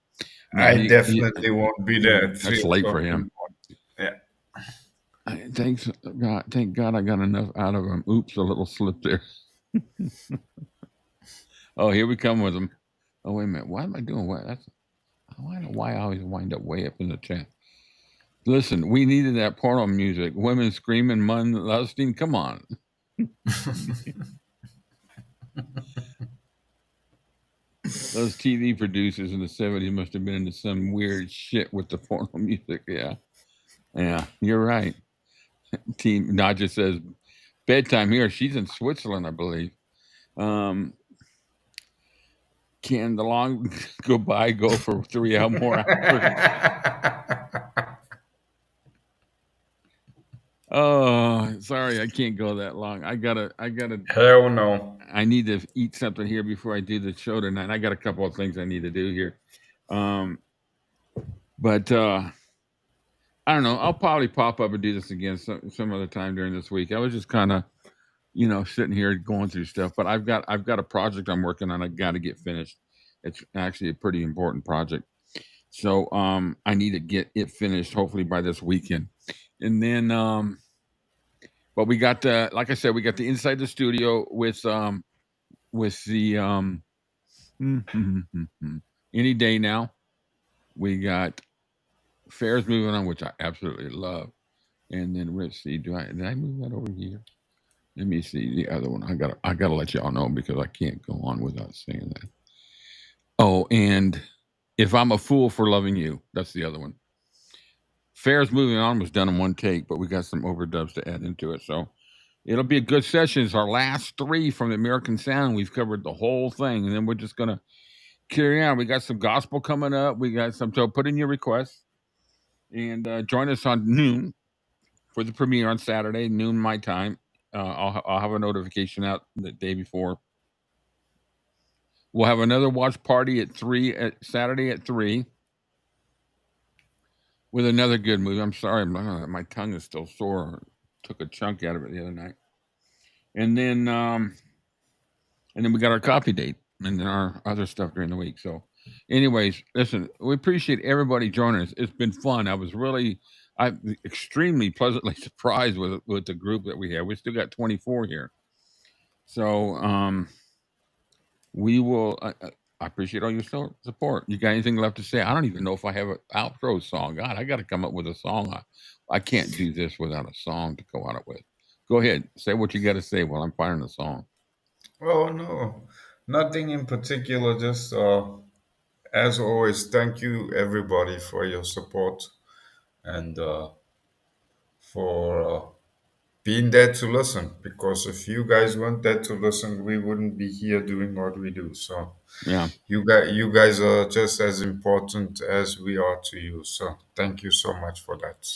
No, I definitely won't be there. That's late for him. Yeah. Thank God I got enough out of him. Oops, a little slip there. Oh, here we come with them. Oh, wait a minute. Why am I doing what? I don't know why I always wind up way up in the chat. Listen, we needed that porno music. Women screaming, man lusting. Come on. Those TV producers in the 70s must have been into some weird shit with the porno music. Yeah. Yeah, you're right. Team Nadja says, bedtime here. She's in Switzerland, I believe. Can the long goodbye go for 3 more hours? Oh, sorry, I can't go that long. I gotta. Hell no. I need to eat something here before I do the show tonight. I got a couple of things I need to do here. But I don't know. I'll probably pop up and do this again some other time during this week. I was just kind of, sitting here going through stuff. But I've got a project I'm working on. I got to get finished. It's actually a pretty important project. So I need to get it finished hopefully by this weekend. And then, but we got like I said, we got the inside the studio with the any day now. We got Fairs moving on, which I absolutely love. And then let's see, did I move that over here? Let me see the other one. I gotta let y'all know because I can't go on without saying that. Oh, and If I'm a Fool for Loving You, that's the other one. Fairs Moving On was done in one take, but we got some overdubs to add into it. So it'll be a good session. It's our last 3 from the American Sound. We've covered the whole thing, and then we're just going to carry on. We got some gospel coming up. We got some, so put in your requests. And join us on noon for the premiere on Saturday, noon my time, I'll have a notification out the day before. We'll have another watch party at 3 Saturday at 3 with another good movie. I'm sorry, my tongue is still sore. Took a chunk out of it the other night, and then we got our coffee date and then our other stuff during the week. So, anyways, listen, we appreciate everybody joining us. It's been fun. I'm extremely pleasantly surprised with the group that we have. We still got 24 here. So, we will. I appreciate all your support. You got anything left to say? I don't even know if I have an outro song. God, I got to come up with a song. I can't do this without a song to go out it with. Go ahead, say what you got to say while I'm finding a song. Oh, no, nothing in particular. Just as always, thank you everybody for your support and for being there to listen. Because if you guys weren't there to listen, we wouldn't be here doing what we do. So yeah, you guys are just as important as we are to you. So thank you so much for that.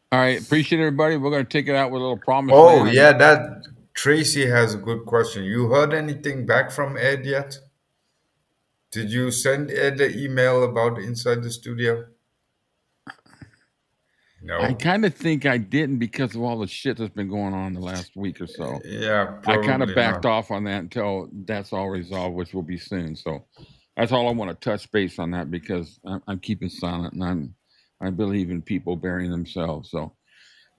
All right, appreciate everybody. We're going to take it out with a little promise. Oh yeah, that Tracy has a good question. You heard anything back from Ed yet? Did you send Ed an email about Inside the Studio? No. I kind of think I didn't because of all the shit that's been going on the last week or so. Yeah, I kind of probably backed not. off on that until that's all resolved, which will be soon. So that's all I want to touch base on that because I'm keeping silent and I believe in people burying themselves. So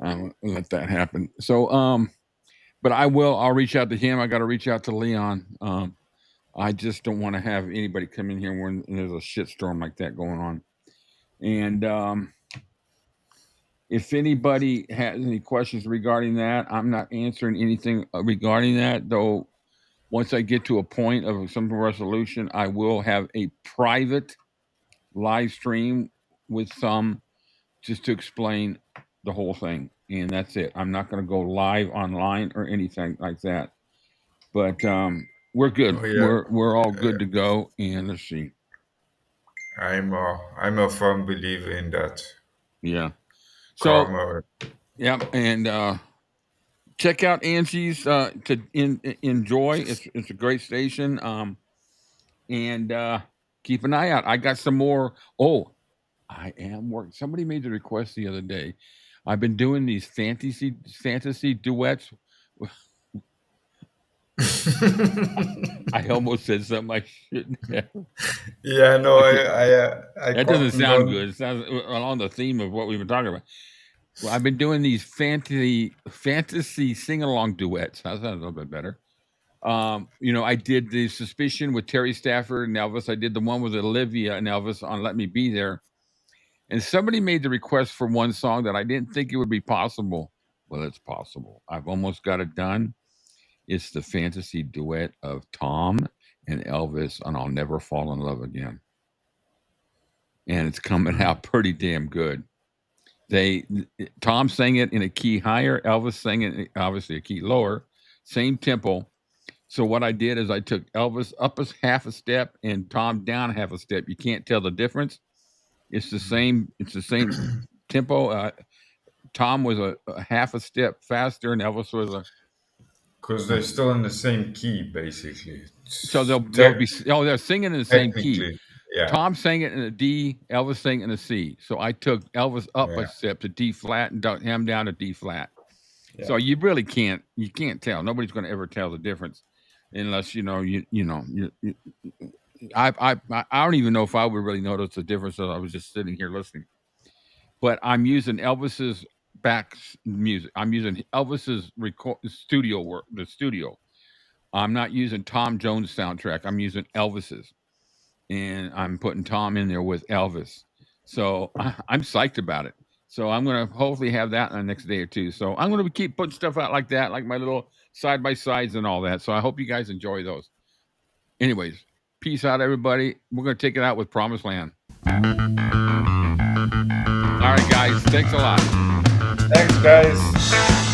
let that happen. So, but I'll reach out to him. I got to reach out to Leon. I just don't want to have anybody come in here when there's a shitstorm like that going on. And if anybody has any questions regarding that, I'm not answering anything regarding that, though. Once I get to a point of some resolution, I will have a private live stream with some just to explain the whole thing. And that's it. I'm not going to go live online or anything like that. But we're good. Oh, yeah. We're all good to go. And let's see. I'm a firm believer in that. Yeah. So Karma. yeah, and check out Angie's to enjoy. It's a great station. And keep an eye out. I got some more. Oh, I am working. Somebody made the request the other day. I've been doing these fantasy duets. I almost said something I shouldn't have. Yeah, no, That doesn't sound good. It sounds along the theme of what we were talking about. Well, I've been doing these fantasy sing-along duets. That sounds a little bit better. I did the Suspicion with Terry Stafford and Elvis. I did the one with Olivia and Elvis on Let Me Be There. And somebody made the request for one song that I didn't think it would be possible. Well, it's possible. I've almost got it done. It's the fantasy duet of Tom and Elvis on I'll Never Fall in Love Again. And it's coming out pretty damn good. Tom sang it in a key higher, Elvis sang it obviously a key lower, same tempo. So what I did is I took Elvis up a half a step and Tom down half a step. You can't tell the difference. It's the same tempo. Tom was a half a step faster and Elvis was because they're still in the same key, basically. So they're singing in the same key. Yeah. Tom sang it in a D, Elvis sang it in a C. So I took Elvis up a step to D flat and him down to D flat. Yeah. So you really can't tell. Nobody's going to ever tell the difference unless I don't even know if I would really notice the difference if I was just sitting here listening. But I'm using Elvis's back music. I'm using Elvis's studio work, the studio. I'm not using Tom Jones' soundtrack. I'm using Elvis's. And I'm putting Tom in there with Elvis. So I'm psyched about it. So I'm going to hopefully have that in the next day or two. So I'm going to keep putting stuff out like that, like my little side-by-sides and all that. So I hope you guys enjoy those. Anyways, peace out, everybody. We're going to take it out with Promised Land. All right, guys. Thanks a lot. Thanks, guys.